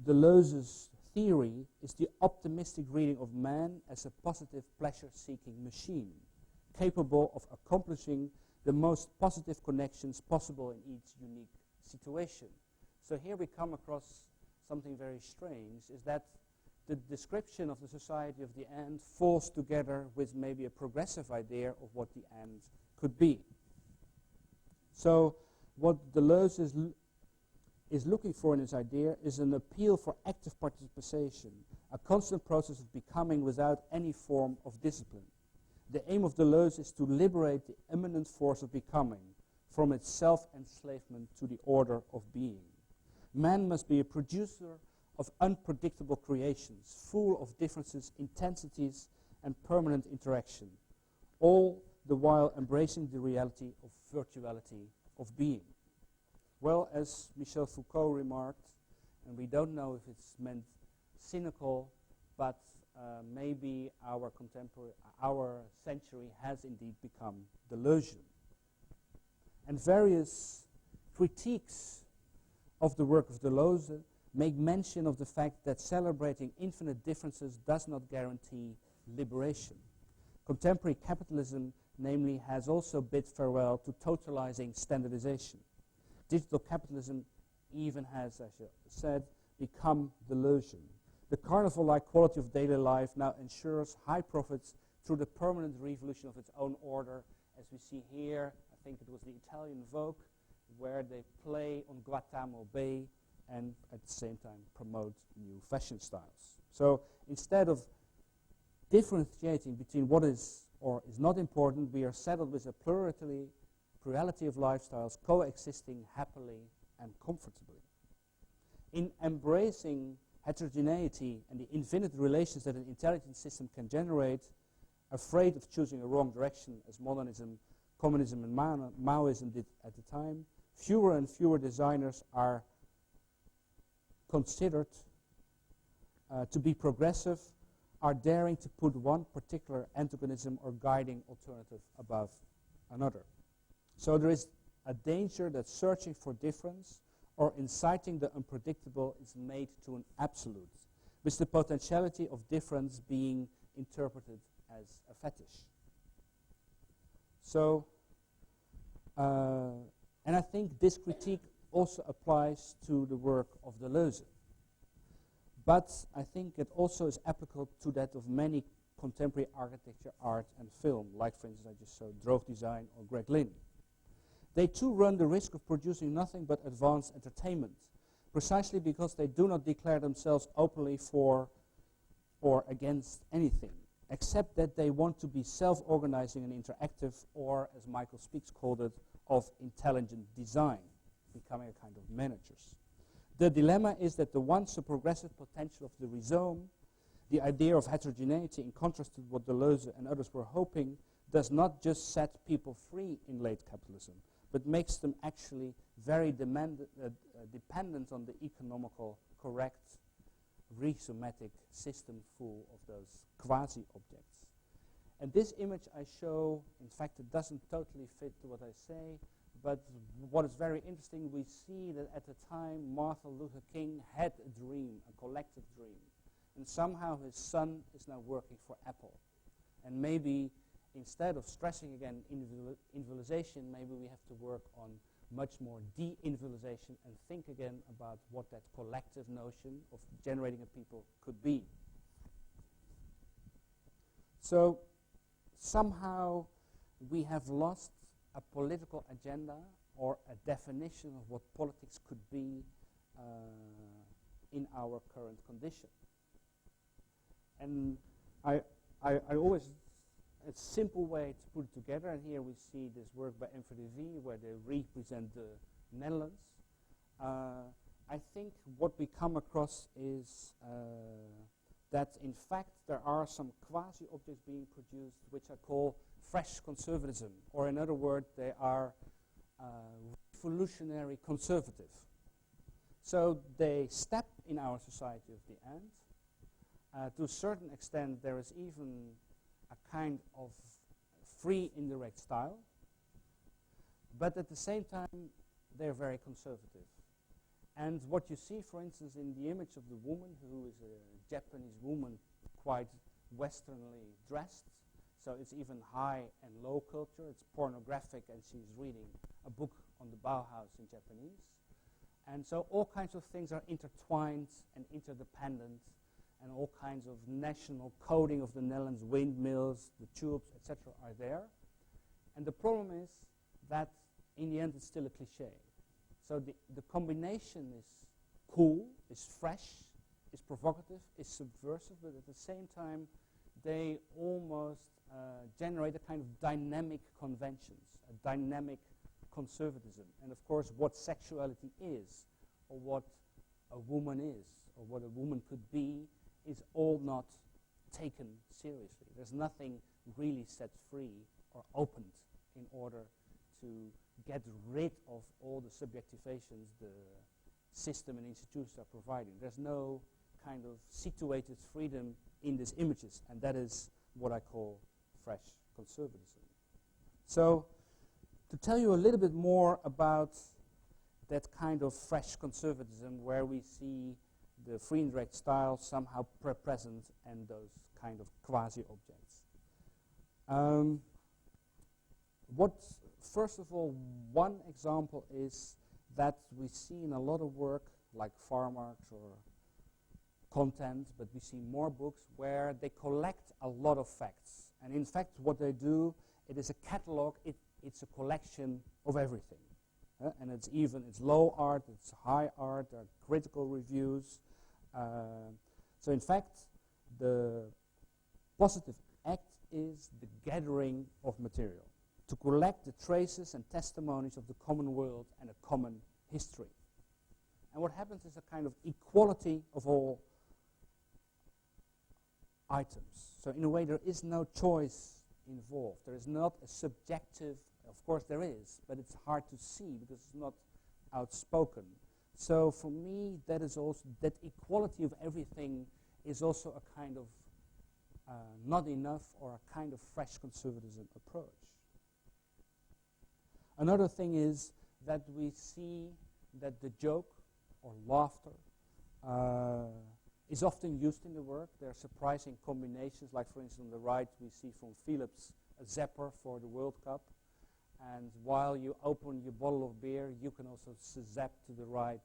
Deleuze's theory is the optimistic reading of man as a positive pleasure-seeking machine, capable of accomplishing the most positive connections possible in each unique situation. So here we come across something very strange, is that the description of the society of the end falls together with maybe a progressive idea of what the end could be. So what Deleuze is looking for in his idea is an appeal for active participation, a constant process of becoming without any form of discipline. The aim of Deleuze is to liberate the immanent force of becoming from its self-enslavement to the order of being. Man must be a producer of unpredictable creations, full of differences, intensities, and permanent interaction, all the while embracing the reality of virtuality of being. Well, as Michel Foucault remarked, and we don't know if it's meant cynical, but maybe our century has indeed become Deleuzian. And various critiques of the work of Deleuze make mention of the fact that celebrating infinite differences does not guarantee liberation. Contemporary capitalism, namely, has also bid farewell to totalizing standardization. Digital capitalism even has, as I said, become Deleuzian. The carnival-like quality of daily life now ensures high profits through the permanent revolution of its own order, as we see here. I think it was the Italian Vogue, where they play on Guantanamo Bay and at the same time promote new fashion styles. So instead of differentiating between what is or is not important, we are saddled with a plurality of lifestyles coexisting happily and comfortably. In embracing heterogeneity and the infinite relations that an intelligent system can generate, afraid of choosing a wrong direction, as modernism, communism, and Maoism did at the time, fewer and fewer designers are considered to be progressive, are daring to put one particular antagonism or guiding alternative above another. So there is a danger that searching for difference or inciting the unpredictable is made to an absolute, with the potentiality of difference being interpreted as a fetish. So, and I think this critique also applies to the work of Deleuze. But I think it also is applicable to that of many contemporary architecture, art, and film, like, for instance, I just showed Droog Design or Greg Lynn. They too run the risk of producing nothing but advanced entertainment, precisely because they do not declare themselves openly for or against anything, except that they want to be self-organizing and interactive, or, as Michael Speaks called it, of intelligent design. becoming a kind of managers. The dilemma is that the once so progressive potential of the rhizome, the idea of heterogeneity in contrast to what Deleuze and others were hoping, does not just set people free in late capitalism, but makes them actually very dependent on the economical correct rhizomatic system full of those quasi-objects. And this image I show, in fact, it doesn't totally fit to what I say, but what is very interesting, we see that at the time Martin Luther King had a dream, a collective dream. And somehow his son is now working for Apple. And maybe instead of stressing again individualization, maybe we have to work on much more de-individualization and think again about what that collective notion of generating a people could be. So somehow we have lost a political agenda or a definition of what politics could be in our current condition. And I always, a simple way to put it together, and here we see this work by MVDV where they represent the Netherlands. I think what we come across is that in fact there are some quasi-objects being produced which I call fresh conservatism, or in other words, they are revolutionary conservative. So they step in our society of the end. To a certain extent, there is even a kind of free indirect style, but at the same time, they're very conservative. And what you see, for instance, in the image of the woman, who is a Japanese woman, quite Westernly dressed, so it's even high and low culture, it's pornographic, and she's reading a book on the Bauhaus in Japanese. And so all kinds of things are intertwined and interdependent, and all kinds of national coding of the Netherlands, windmills, the tubes, etc. are there. And the problem is that in the end it's still a cliche. So the combination is cool, is fresh, is provocative, is subversive, but at the same time they almost generate a kind of dynamic conventions, a dynamic conservatism. And of course what sexuality is, or what a woman is, or what a woman could be, is all not taken seriously. There's nothing really set free or opened in order to get rid of all the subjectivations the system and institutions are providing. There's no kind of situated freedom in these images, and that is what I call fresh conservatism. So, to tell you a little bit more about that kind of fresh conservatism where we see the free indirect style somehow present and those kind of quasi-objects. First of all, one example is that we see in a lot of work like Marx or content, but we see more books where they collect a lot of facts. And in fact, what they do, it is a catalog, it's a collection of everything. And it's low art, it's high art, there are critical reviews. So in fact, the positive act is the gathering of material, to collect the traces and testimonies of the common world and a common history. And what happens is a kind of equality of all items. So in a way, there is no choice involved. There is not a subjective, of course there is, but it's hard to see because it's not outspoken. So for me, that is also, that equality of everything is also a kind of not enough, or a kind of fresh conservatism approach. Another thing is that we see that the joke or laughter is often used in the work. There are surprising combinations, like for instance on the right we see from Philips a zapper for the World Cup. And while you open your bottle of beer, you can also zap to the right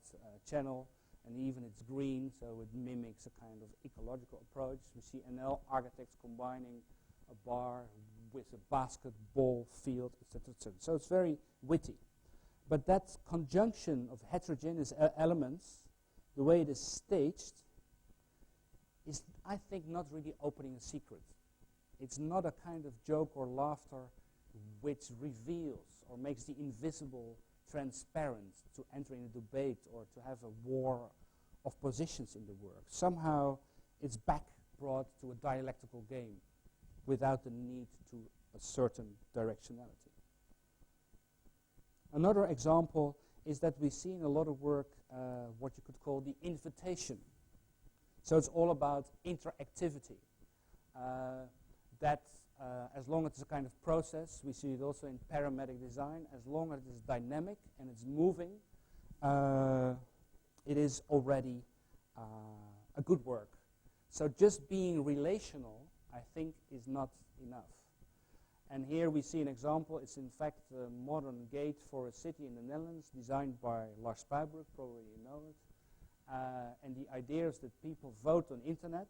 channel, and even it's green, so it mimics a kind of ecological approach. We see NL architects combining a bar with a basketball field, etc., etc. So it's very witty. But that conjunction of heterogeneous elements, the way it is staged, is, I think, not really opening a secret. It's not a kind of joke or laughter which reveals or makes the invisible transparent, to enter in a debate or to have a war of positions in the work. Somehow it's back brought to a dialectical game without the need to a certain directionality. Another example is that we see in a lot of work what you could call the invitation. So it's all about interactivity. As long as it's a kind of process, we see it also in parametric design, as long as it's dynamic and it's moving, it is already a good work. So just being relational, I think, is not enough. And here we see an example. It's in fact a modern gate for a city in the Netherlands, designed by Lars Spijbroek, probably you know it. And the idea is that people vote on internet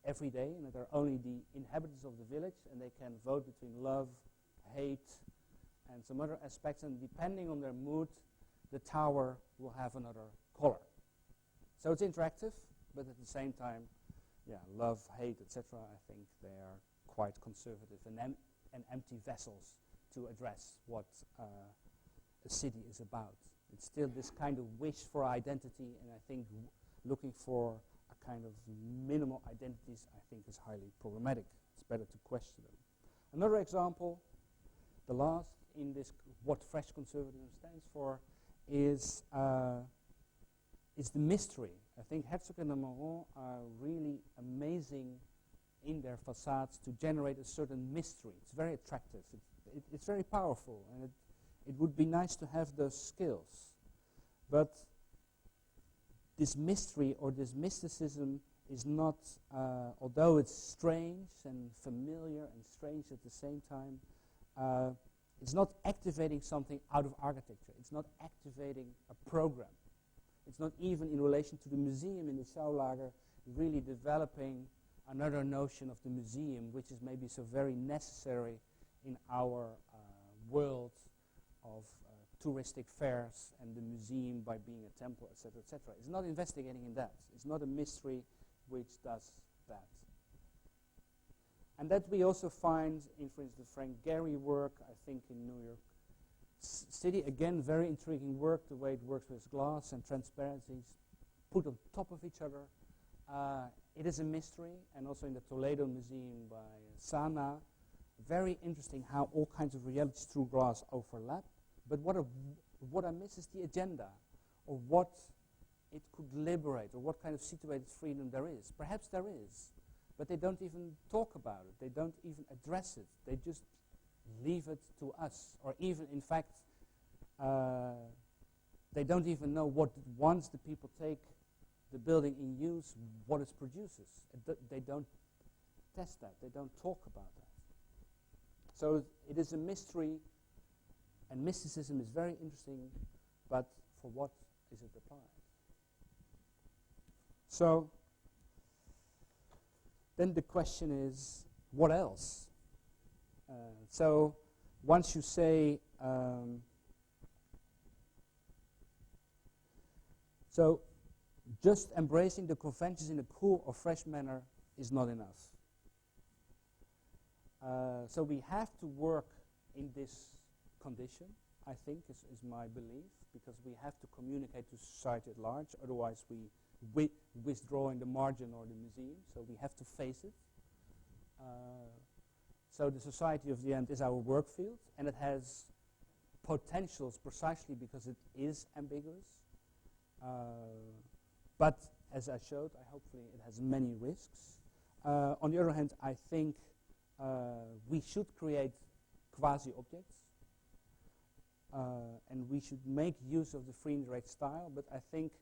every day, and that they're only the inhabitants of the village, and they can vote between love, hate, and some other aspects, and depending on their mood, the tower will have another color. So it's interactive, but at the same time, yeah, love, hate, etc., I think they are quite conservative and empty vessels to address what a city is about. It's still this kind of wish for identity, and I think looking for a kind of minimal identities, I think, is highly problematic. It's better to question them. Another example, the last in this, what fresh conservatism stands for, is the mystery. I think Herzog and Moreau are really amazing in their facades to generate a certain mystery. It's very attractive. It's very powerful, and it would be nice to have those skills. But this mystery or this mysticism is not, although it's strange and familiar and strange at the same time, it's not activating something out of architecture. It's not activating a program. It's not even in relation to the museum in the Schaulager really developing another notion of the museum, which is maybe so very necessary in our world of touristic fairs and the museum by being a temple, etc., etc. It's not investigating in that. It's not a mystery which does that. And that we also find in, for instance, the Frank Gehry work, I think in New York City. Again, very intriguing work, the way it works with glass and transparencies put on top of each other. It is a mystery, and also in the Toledo Museum by Sana, very interesting how all kinds of realities through glass overlap. But what I miss is the agenda, or what it could liberate, or what kind of situated freedom there is. Perhaps there is, but they don't even talk about it. They don't even address it. They just leave it to us, or even, in fact, they don't even know what, once the people take the building in use, what it produces. They don't test that. They don't talk about that. So it is a mystery, and mysticism is very interesting, but for what is it applied? So then the question is, what else? So once you say, so just embracing the conventions in a cool or fresh manner is not enough. So we have to work in this condition, I think, is my belief, because we have to communicate to society at large, otherwise we withdraw in the margin or the museum, so we have to face it. So the society of the end is our work field, and it has potentials precisely because it is ambiguous. But as I showed, hopefully it has many risks. On the other hand, I think we should create quasi-objects, and we should make use of the free indirect style, but I think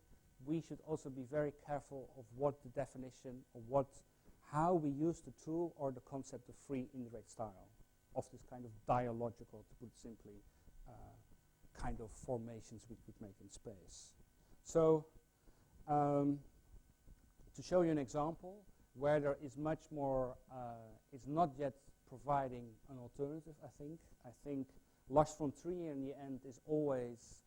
we should also be very careful of what the definition, or how we use the tool or the concept of free indirect style, of this kind of dialogical, to put it simply, kind of formations we could make in space. So, to show you an example where there is much more, it's not yet providing an alternative, I think Lars von Trier in the end is always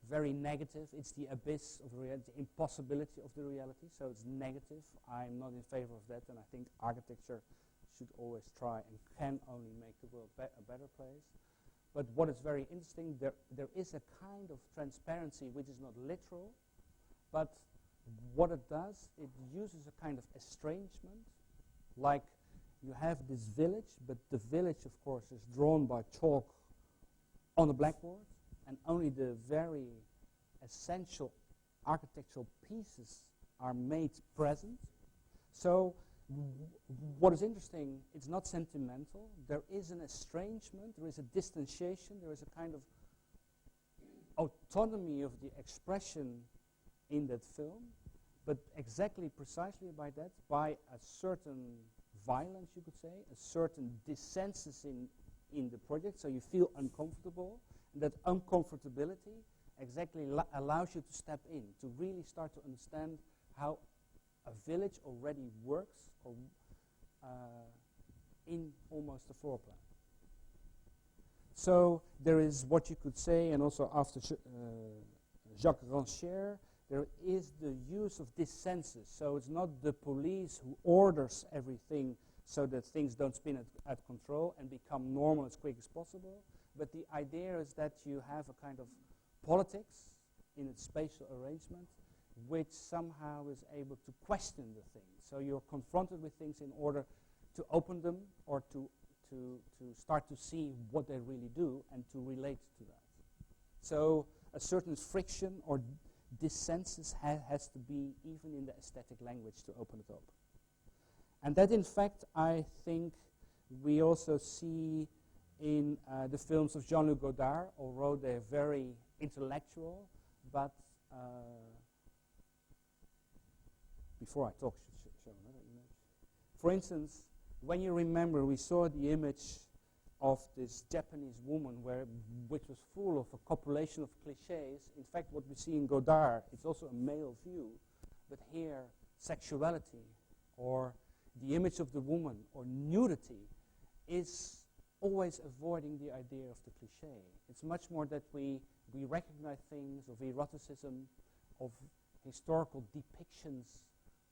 very negative. It's the abyss of reality, the impossibility of the reality, so it's negative. I'm not in favor of that, and I think architecture should always try and can only make the world a better place. But what is very interesting, there is a kind of transparency which is not literal, but what it does, it uses a kind of estrangement, like you have this village, but the village, of course, is drawn by chalk on a blackboard, and only the very essential architectural pieces are made present. So what is interesting, it's not sentimental. There is an estrangement, there is a distanciation, there is a kind of autonomy of the expression in that film, but exactly precisely by that, by a certain violence, you could say, a certain dissensus in the project, so you feel uncomfortable, and that uncomfortability exactly allows you to step in, to really start to understand how a village already works or in almost a floor plan. So there is what you could say, and also after Jacques Rancière, there is the use of dissensus. So it's not the police who orders everything so that things don't spin at control and become normal as quick as possible, but the idea is that you have a kind of politics in its spatial arrangement which somehow is able to question the things. So you're confronted with things in order to open them or to start to see what they really do and to relate to that. So a certain friction or dissensus has to be even in the aesthetic language to open it up. And that, in fact, I think we also see in the films of Jean-Luc Godard, although they're very intellectual, but before I talk, show another image. For instance, when you remember, we saw the image of this Japanese woman which was full of a copulation of cliches. In fact, what we see in Godard, it's also a male view, but here, sexuality or the image of the woman or nudity is always avoiding the idea of the cliche. It's much more that we recognize things of eroticism, of historical depictions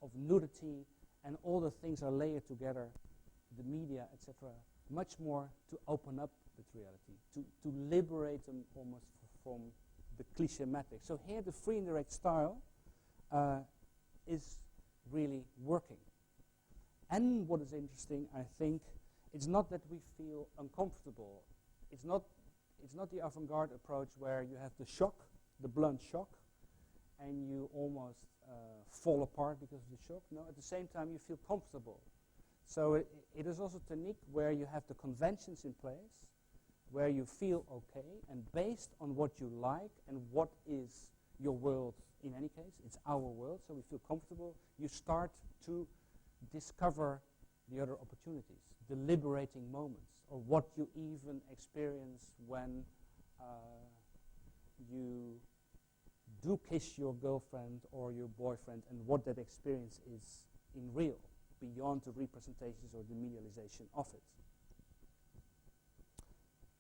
of nudity, and all the things are layered together, the media, etc., much more to open up that reality, to liberate them almost from the cliche-matic. So here the free indirect style is really working. And what is interesting, I think, it's not that we feel uncomfortable. It's not the avant-garde approach where you have the shock, the blunt shock, and you almost fall apart because of the shock. No, at the same time you feel comfortable. So it is also a technique where you have the conventions in place, where you feel okay, and based on what you like and what is your world, in any case, it's our world, so we feel comfortable, you start to discover the other opportunities, the liberating moments, or what you even experience when you do kiss your girlfriend or your boyfriend, and what that experience is in real, beyond the representations or the medialization of it.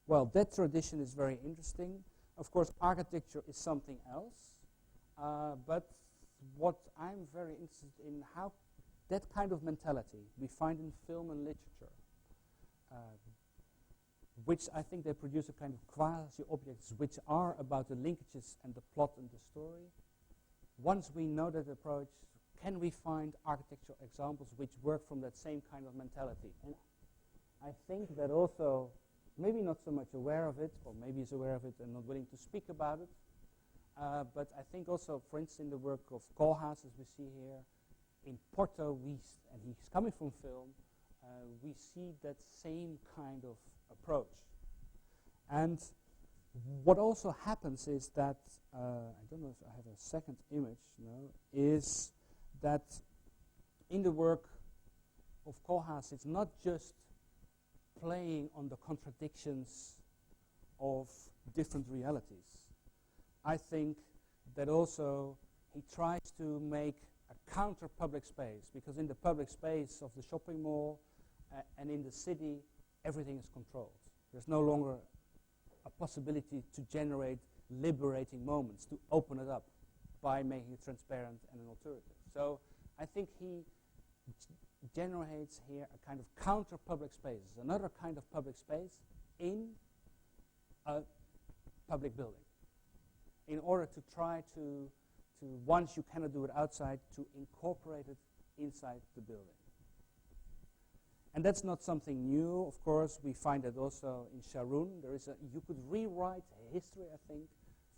Well, that tradition is very interesting. Of course, architecture is something else, but what I'm very interested in, how that kind of mentality we find in film and literature, which I think they produce a kind of quasi-objects which are about the linkages and the plot and the story. Once we know that approach, can we find architectural examples which work from that same kind of mentality? And I think that also, maybe not so much aware of it, or maybe is aware of it and not willing to speak about it, but I think also, for instance, in the work of Koolhaas, as we see here, in Porto, and he's coming from film, we see that same kind of approach. And what also happens is that, I don't know if I have a second image, no, is that in the work of Koolhaas, it's not just playing on the contradictions of different realities. I think that also he tries to make a counter public space, because in the public space of the shopping mall and in the city, everything is controlled. There's no longer a possibility to generate liberating moments, to open it up by making it transparent and an alternative. So I think he generates here a kind of counter public space, another kind of public space in a public building, in order to try to once you cannot do it outside, to incorporate it inside the building. And that's not something new, of course. We find that also in Sharon. You could rewrite history, I think,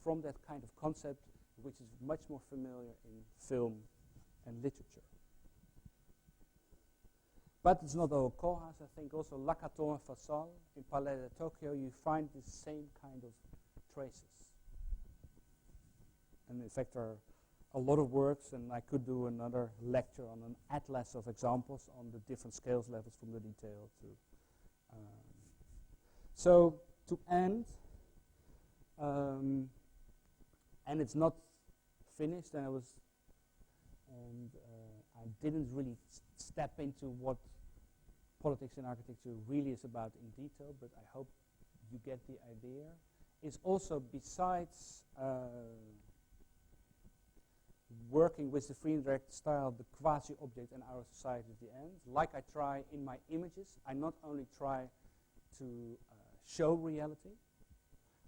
from that kind of concept, which is much more familiar in film and literature. But it's not all Kohlhaas. I think also Lakato and Fasol in Palais de Tokyo, you find the same kind of traces. And in fact, there are a lot of works, and I could do another lecture on an atlas of examples on the different scales levels from the detail to. So to end, and it's not finished, and I didn't really step into what politics and architecture really is about in detail, but I hope you get the idea. Is also, besides working with the free indirect style, the quasi-object and our society at the end, like I try in my images, I not only try to show reality,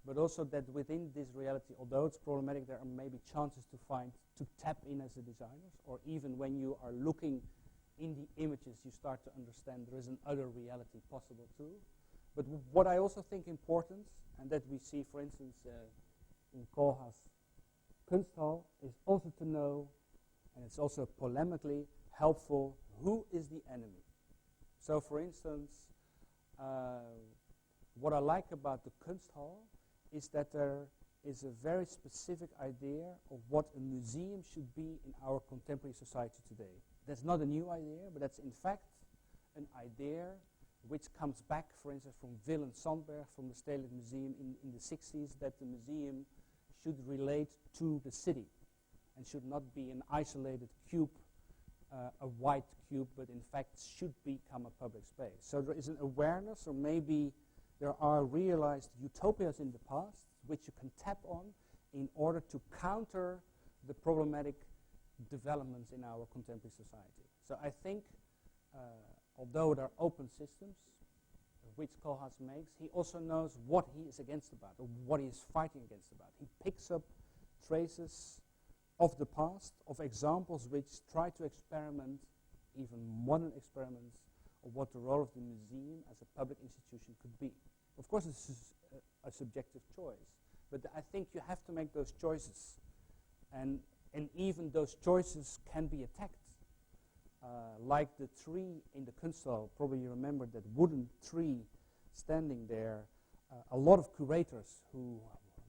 but also that within this reality, although it's problematic, there are maybe chances to tap in as a designer, or even when you are looking in the images, you start to understand there is an other reality possible too. But what I also think important, and that we see, for instance, in Kohlhaas' Kunsthal, is also to know, and it's also polemically helpful, who is the enemy. So, for instance, what I like about the Kunsthal is that there is a very specific idea of what a museum should be in our contemporary society today. That's not a new idea, but that's in fact an idea which comes back, for instance, from Willem Sandberg from the Stedelijk Museum in the 60s, that the museum should relate to the city and should not be an isolated cube, a white cube, but in fact should become a public space. So there is an awareness, or maybe there are realized utopias in the past which you can tap on in order to counter the problematic developments in our contemporary society. So I think, although there are open systems, which Kohlhaas makes, he also knows what he is against about, or what he is fighting against about. He picks up traces of the past, of examples which try to experiment, even modern experiments, of what the role of the museum as a public institution could be. Of course, this is a subjective choice, but I think you have to make those choices, and even those choices can be attacked. Like the tree in the Kunsthal, probably you remember that wooden tree standing there. A lot of curators who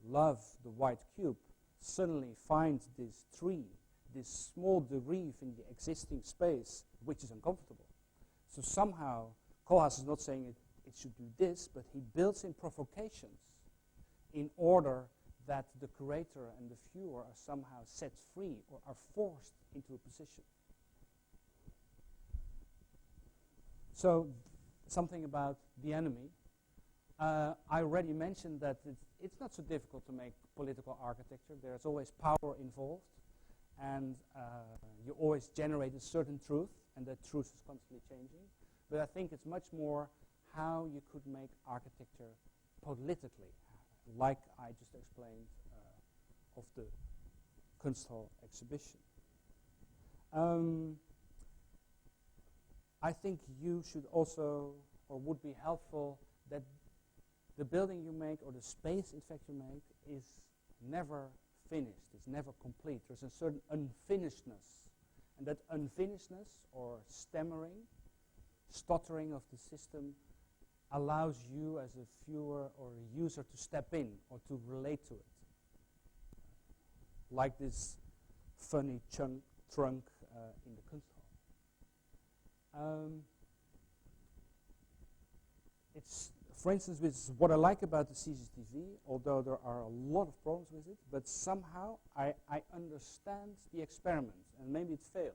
love the white cube suddenly find this tree, this small derive in the existing space, which is uncomfortable. So somehow, Kohlhaas is not saying it should do this, but he builds in provocations in order that the curator and the viewer are somehow set free or are forced into a position. So, something about the enemy. I already mentioned that it's not so difficult to make political architecture. There's always power involved, and you always generate a certain truth, and that truth is constantly changing. But I think it's much more how you could make architecture politically, like I just explained of the Kunsthal exhibition. I think you should also, or would be helpful, that the building you make, or the space in fact you make, is never finished, it's never complete. There's a certain unfinishedness. And that unfinishedness, or stuttering of the system, allows you as a viewer or a user to step in or to relate to it. Like this funny trunk in the Kunsthal. It's, for instance, with what I like about the CCTV, although there are a lot of problems with it, but somehow I understand the experiment, and maybe it fails.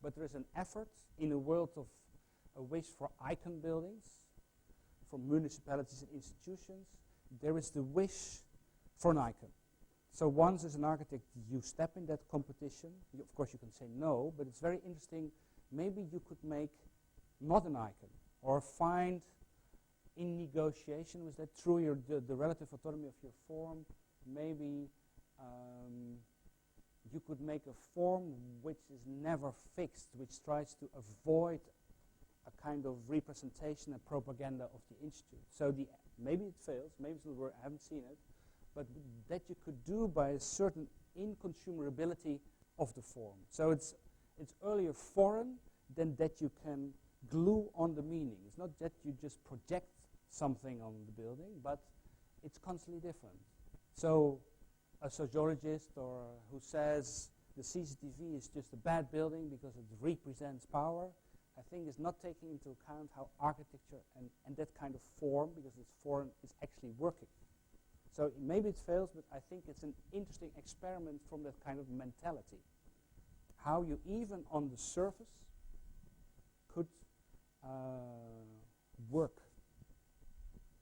But there is an effort in a world of a wish for icon buildings, from municipalities and institutions. There is the wish for an icon. So once as an architect you step in that competition, of course you can say no, but it's very interesting. Maybe you could make not an icon, or find in negotiation with that through the relative autonomy of your form. Maybe you could make a form which is never fixed, which tries to avoid a kind of representation and propaganda of the institute. So maybe it fails, maybe it will work, I haven't seen it, but that you could do by a certain inconsumability of the form. So it's earlier foreign than that you can glue on the meaning. It's not that you just project something on the building, but it's constantly different. So a sociologist or who says the CCTV is just a bad building because it represents power, I think is not taking into account how architecture and that kind of form, because it's foreign, is actually working. So maybe it fails, but I think it's an interesting experiment from that kind of mentality. How you even on the surface could work.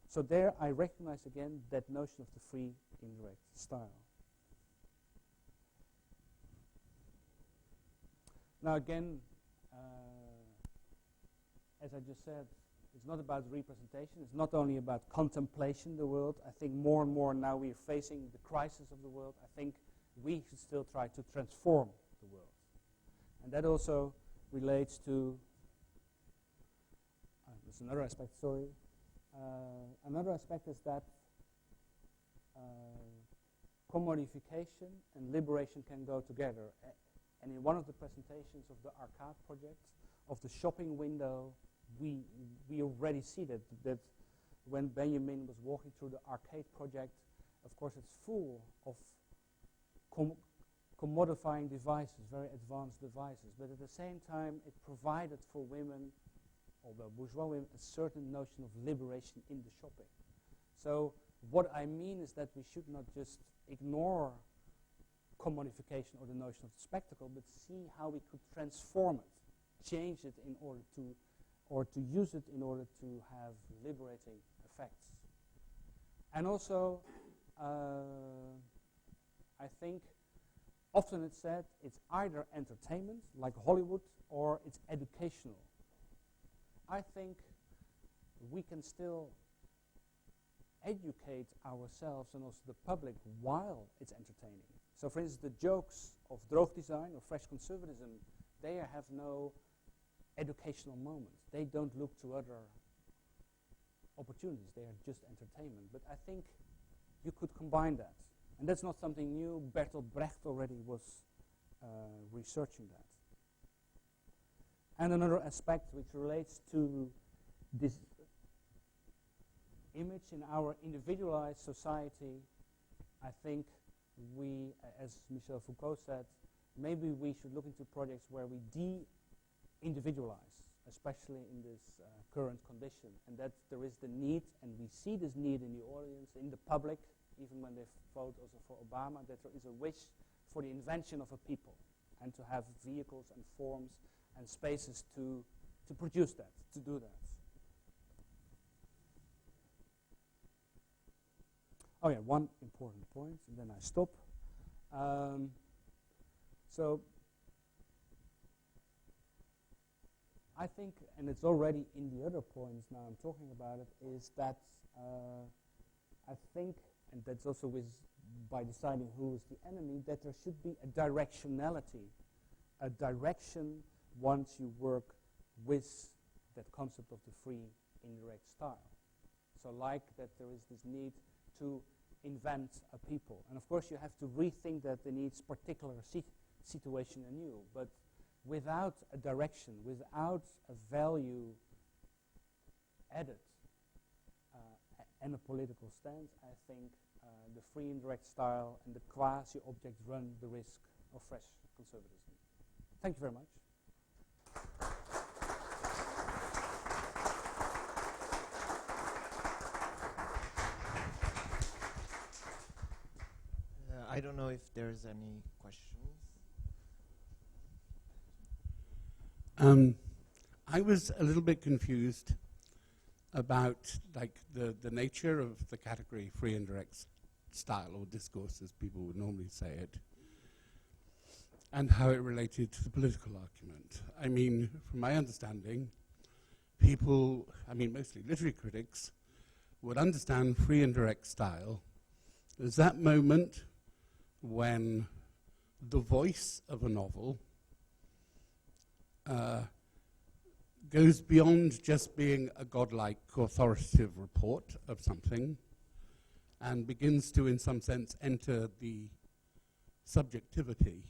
So there I recognize again that notion of the free indirect style. Now again, as I just said, it's not about representation. It's not only about contemplation of the world. I think more and more now we are facing the crisis of the world. I think we should still try to transform the world. And that also relates to, there's another aspect, sorry. Another aspect is that commodification and liberation can go together. And in one of the presentations of the Arcade project, of the shopping window, we already see that when Benjamin was walking through the Arcade project, of course it's full of commodifying devices, very advanced devices, but at the same time it provided for women, although bourgeois women, a certain notion of liberation in the shopping. So what I mean is that we should not just ignore commodification or the notion of the spectacle, but see how we could transform it, change it in order to, or to use it in order to have liberating effects. And also, I think often it's said it's either entertainment, like Hollywood, or it's educational. I think we can still educate ourselves and also the public while it's entertaining. So for instance, the jokes of droog design or fresh conservatism, they have no educational moments. They don't look to other opportunities. They are just entertainment. But I think you could combine that. And that's not something new. Bertolt Brecht already was researching that. And another aspect which relates to this image in our individualized society, I think we, as Michel Foucault said, maybe we should look into projects where we de-individualize, especially in this current condition, and that there is the need, and we see this need in the audience, in the public, even when they vote also for Obama, that there is a wish for the invention of a people and to have vehicles and forms and spaces to produce that, to do that. Oh yeah, one important point, and then I stop. So I think, and it's already in the other points now I'm talking about it, is that I think, and that's also with by deciding who is the enemy, that there should be a directionality, a direction once you work with that concept of the free indirect style. So like that there is this need to invent a people. And of course you have to rethink that in each particular situation anew, but without a direction, without a value added and a political stance, I think the free indirect style and the quasi-objects run the risk of fresh conservatism. Thank you very much. I don't know if there's any questions. I was a little bit confused about like the nature of the category free indirect style or discourse, as people would normally say it, and how it related to the political argument. I mean, from my understanding, people, I mean mostly literary critics, would understand free indirect style as that moment when the voice of a novel goes beyond just being a godlike authoritative report of something and begins to, in some sense, enter the subjectivity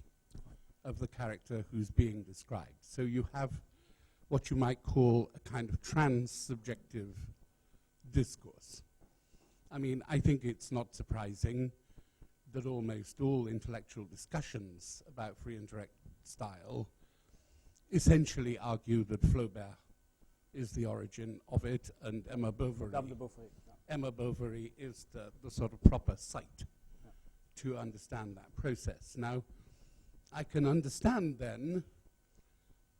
of the character who's being described. So you have what you might call a kind of trans-subjective discourse. I mean, I think it's not surprising that almost all intellectual discussions about free indirect style essentially argue that Flaubert is the origin of it, and Emma Bovary is the sort of proper site to understand that process. Now, I can understand then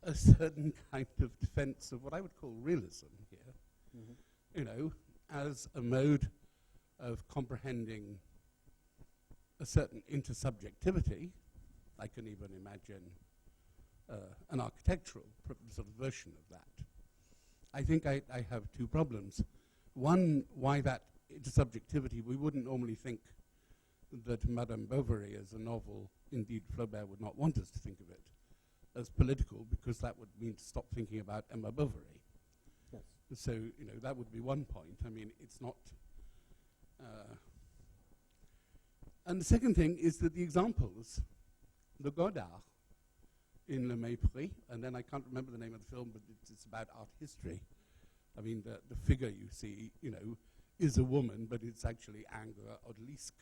a certain kind of defense of what I would call realism here, you know, as a mode of comprehending a certain intersubjectivity. I can even imagine an architectural sort of version of that. I think I have two problems. One, why that intersubjectivity, we wouldn't normally think that Madame Bovary as a novel, indeed Flaubert would not want us to think of it as political, because that would mean to stop thinking about Emma Bovary. Yes. So, you know, that would be one point. I mean, it's not... and the second thing is that the examples, the Godard in Le Mépris, and then I can't remember the name of the film, but it's about art history. I mean, the figure you see, you know, is a woman, but it's actually Ingres Odlisk.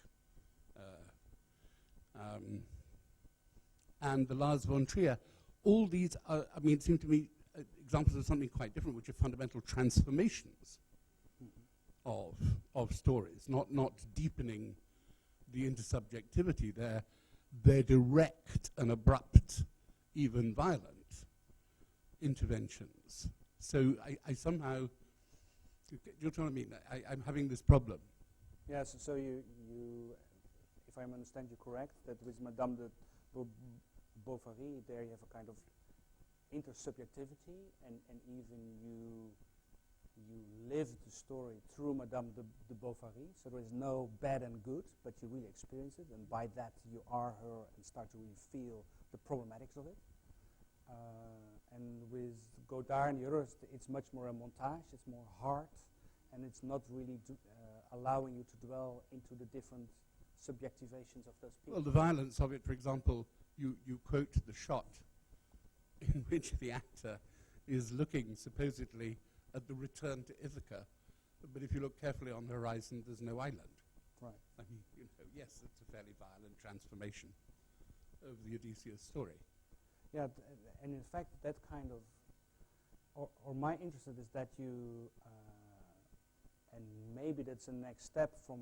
And the Lars von Trier, all these are, I mean, seem to me examples of something quite different, which are fundamental transformations of stories, not deepening the intersubjectivity. They're direct and abrupt, even violent interventions. So I somehow, you're trying to mean, I'm having this problem. Yes, so you, if I understand you correct, that with Madame de Bovary, there you have a kind of intersubjectivity, and even you live the story through Madame de Bovary, so there is no bad and good, but you really experience it, and by that you are her and start to really feel the problematics of it. And with Godard and the others, it's much more a montage, it's more hard, and it's not really allowing you to dwell into the different subjectivations of those people. Well, the violence of it, for example, you quote the shot in which the actor is looking supposedly at the return to Ithaca, but if you look carefully on the horizon, there's no island. Right. I mean, you know, yes, it's a fairly violent transformation of the Odysseus story. Yeah, and in fact, that kind of, or my interest is that you, and maybe that's the next step from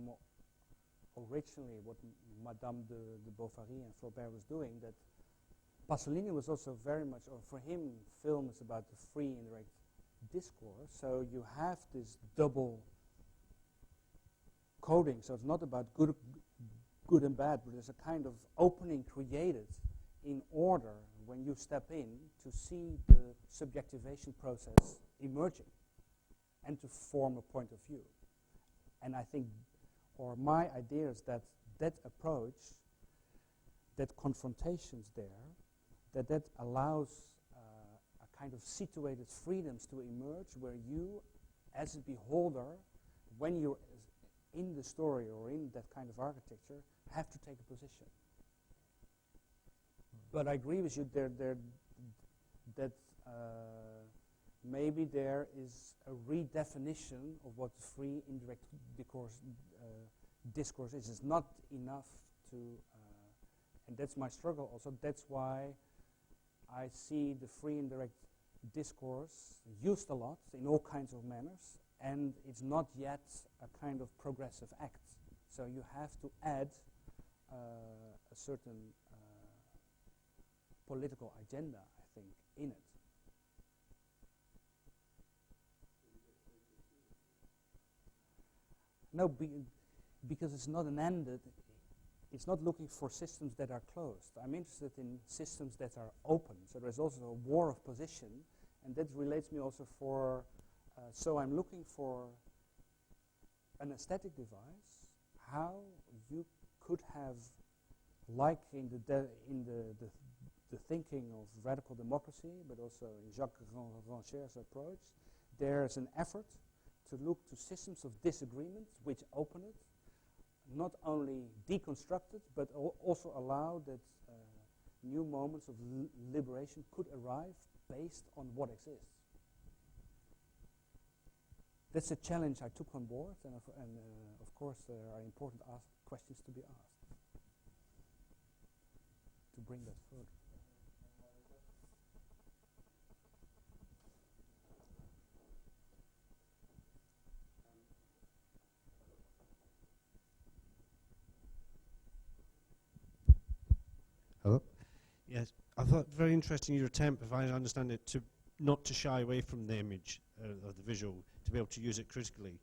originally what Madame de Bovary and Flaubert was doing, that Pasolini was also very much, or for him, film is about the free indirect discourse, so you have this double coding, so it's not about good and bad, but there's a kind of opening created in order when you step in to see the subjectivation process emerging and to form a point of view. And I think, or my idea is that that approach, that confrontation's there, that allows a kind of situated freedoms to emerge where you, as a beholder, when you're in the story or in that kind of architecture, have to take a position. But I agree with you that maybe there is a redefinition of what free indirect discourse is. It's not enough to, and that's my struggle also. That's why I see the free indirect discourse used a lot in all kinds of manners, and it's not yet a kind of progressive act. So you have to add a certain political agenda, I think, in it. No, because it's not an ended, it's not looking for systems that are closed. I'm interested in systems that are open. So there's also a war of position, and that relates me also for, so I'm looking for an aesthetic device, how you could have, like in the thinking of radical democracy, but also in Jacques Rancière's approach, there's an effort to look to systems of disagreement which open it, not only deconstruct it, but also allow that new moments of liberation could arrive based on what exists. That's a challenge I took on board, and of course there are important questions to be asked to bring that further. Hello? Yes, I thought very interesting your attempt, if I understand it, to not to shy away from the image or the visual, to be able to use it critically,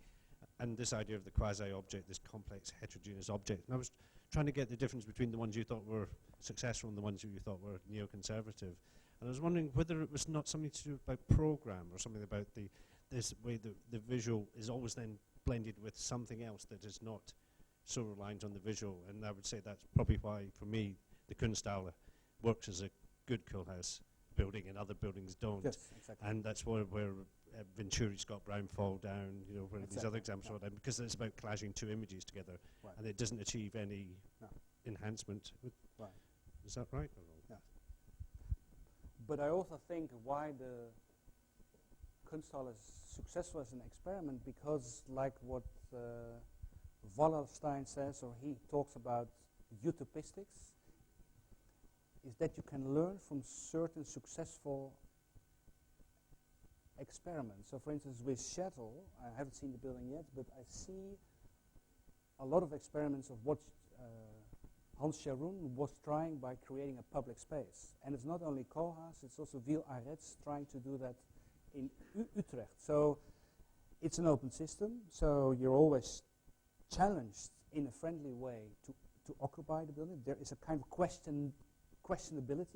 and this idea of the quasi-object, this complex heterogeneous object. And I was trying to get the difference between the ones you thought were successful and the ones you thought were neoconservative. And I was wondering whether it was not something to do about program or something about this way the visual is always then blended with something else that is not so reliant on the visual. And I would say that's probably why, for me, the Kunsthalle works as a good Koolhaas building and other buildings don't. Yes, exactly. And that's where Venturi, Scott Brown fall down, you know, where Exactly. these other examples fall down, because it's about clashing two images together, Right. and it doesn't achieve any enhancement. Right. Is that right or wrong? Yeah. But I also think why the Kunsthalle is successful as an experiment, because like what Wallerstein says, or he talks about utopistics, is that you can learn from certain successful experiments. So for instance, with Shuttle, I haven't seen the building yet, but I see a lot of experiments of what Hans Scharoun was trying by creating a public space. And it's not only Koolhaas, it's also Wiel Arets trying to do that in Utrecht. So it's an open system, so you're always challenged in a friendly way to occupy the building. There is a kind of questionability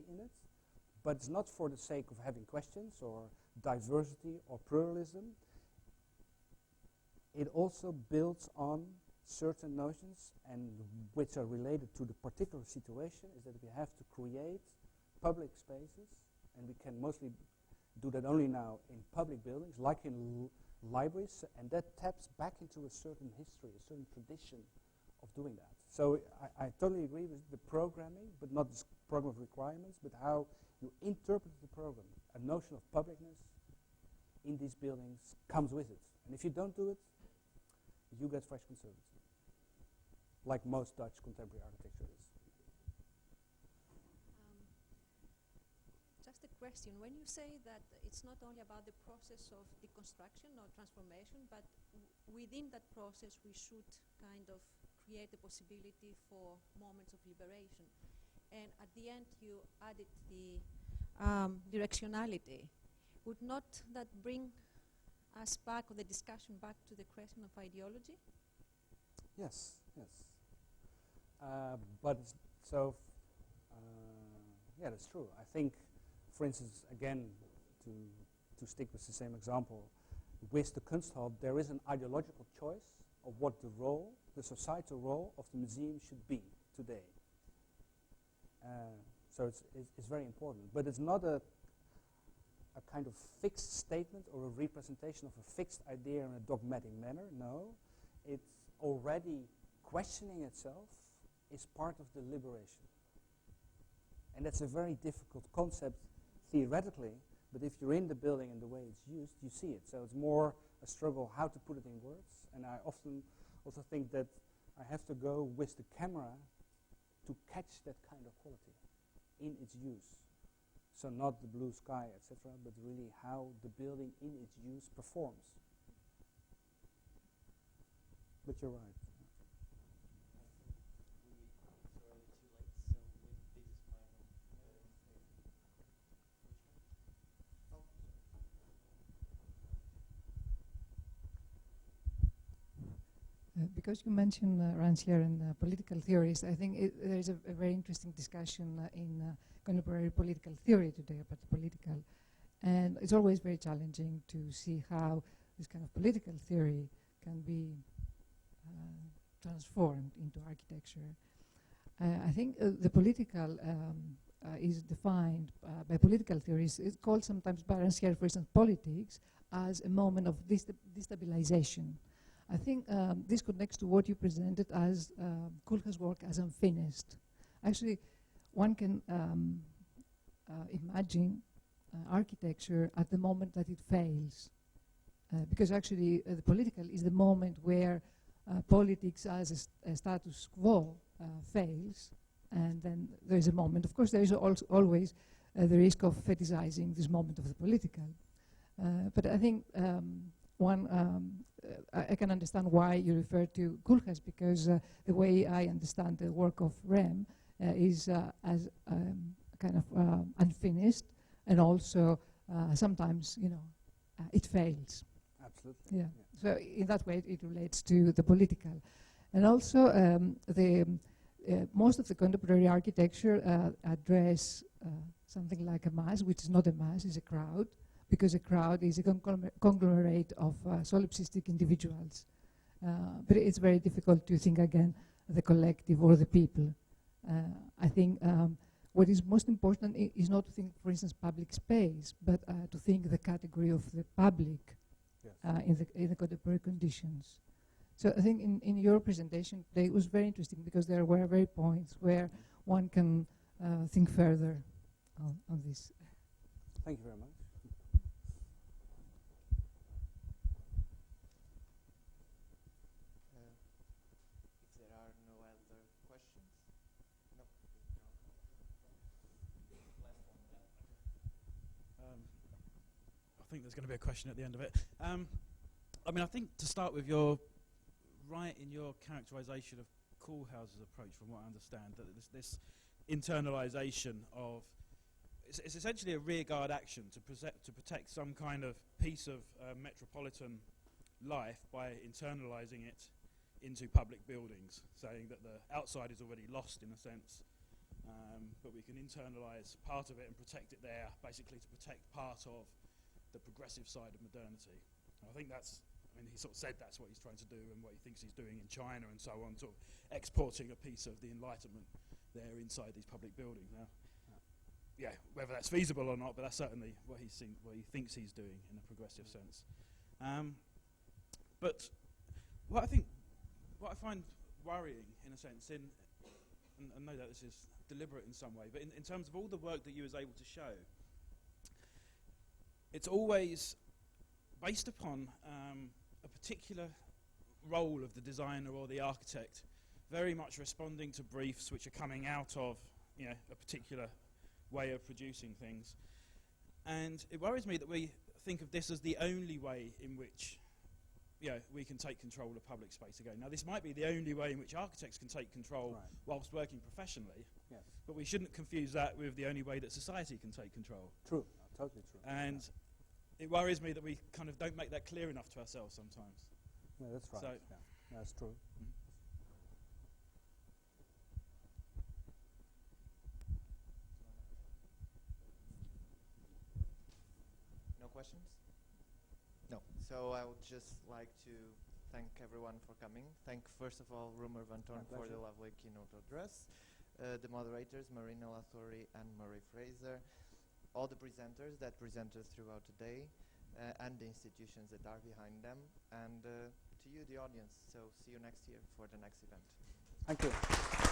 in it, but it's not for the sake of having questions or diversity or pluralism. It also builds on certain notions, and which are related to the particular situation, is that we have to create public spaces, and we can mostly do that only now in public buildings, like in libraries, and that taps back into a certain history, a certain tradition of doing that. So I totally agree with the programming, but not this program of requirements, but how you interpret the program. A notion of publicness in these buildings comes with it. And if you don't do it, you get fresh conservatism, like most Dutch contemporary architecture is. Just a question. When you say that it's not only about the process of deconstruction or transformation, but within that process we should kind of create the possibility for moments of liberation. And at the end you added the directionality. Would not that bring us back, or the discussion back, to the question of ideology? Yes, yes. But so, yeah, that's true. I think, for instance, again, to stick with the same example, with the Kunsthalle, there is an ideological choice of what the role, the societal role of the museum should be today. So it's very important. But it's not a kind of fixed statement or a representation of a fixed idea in a dogmatic manner. No, it's already questioning itself is part of the liberation. And that's a very difficult concept theoretically, but if you're in the building and the way it's used, you see it. So it's more a struggle how to put it in words. And I often also think that I have to go with the camera to catch that kind of quality in its use. So not the blue sky, etc., but really how the building in its use performs. But you're right. Because you mentioned Rancière and political theories, I think there is a very interesting discussion in contemporary political theory today about the political. And it's always very challenging to see how this kind of political theory can be transformed into architecture. I think the political is defined by political theories. It's called sometimes by Rancière, for instance, politics, as a moment of destabilization. I think this connects to what you presented as Koolhaas' work as unfinished. Actually, one can imagine architecture at the moment that it fails. Because actually the political is the moment where politics as a status quo fails, and then there is a moment. Of course, there is always the risk of fetishizing this moment of the political. But I think I can understand why you refer to Koolhaas, because the way I understand the work of Rem is as kind of unfinished, and also sometimes, it fails. Absolutely. Yeah. So in that way, it relates to the political, and also most of the contemporary architecture address something like a mass, which is not a mass, is a crowd, because a crowd is a conglomerate of solipsistic individuals. But it's very difficult to think again the collective or the people. I think what is most important is not to think, for instance, public space, but to think the category of the public. Yes. In the contemporary conditions. So I think in your presentation today, it was very interesting because there were very points where one can think further on this. Thank you very much. If there are no other questions? No. I think there's going to be a question at the end of it. I mean, I think to start with, you're right in your characterization of Koolhaas' approach, from what I understand, that this internalization of it's essentially a rearguard action to protect some kind of piece of metropolitan life by internalizing it into public buildings, saying that the outside is already lost in a sense, but we can internalize part of it and protect it there, basically to protect part of the progressive side of modernity. And I think he sort of said that's what he's trying to do and what he thinks he's doing in China and so on, sort of exporting a piece of the Enlightenment there inside these public buildings. Now, whether that's feasible or not, but that's certainly what he thinks he's doing in a progressive sense. But what I find worrying, in a sense, and I know that this is deliberate in some way, but in terms of all the work that you was able to show, it's always based upon a particular role of the designer or the architect, very much responding to briefs which are coming out of a particular way of producing things. And it worries me that we think of this as the only way in which we can take control of public space again. Now, this might be the only way in which architects can take control whilst working professionally, yes. But we shouldn't confuse that with the only way that society can take control. True, totally true. And it worries me that we kind of don't make that clear enough to ourselves sometimes. Yeah, that's right. So that's true. No questions? No. So I would just like to thank everyone for coming. Thank, first of all, Roemer van Toorn for the lovely keynote address, the moderators, Marina Lathori and Murray Fraser, all the presenters that presented throughout the day, and the institutions that are behind them, and to you, the audience. So see you next year for the next event. Thank you.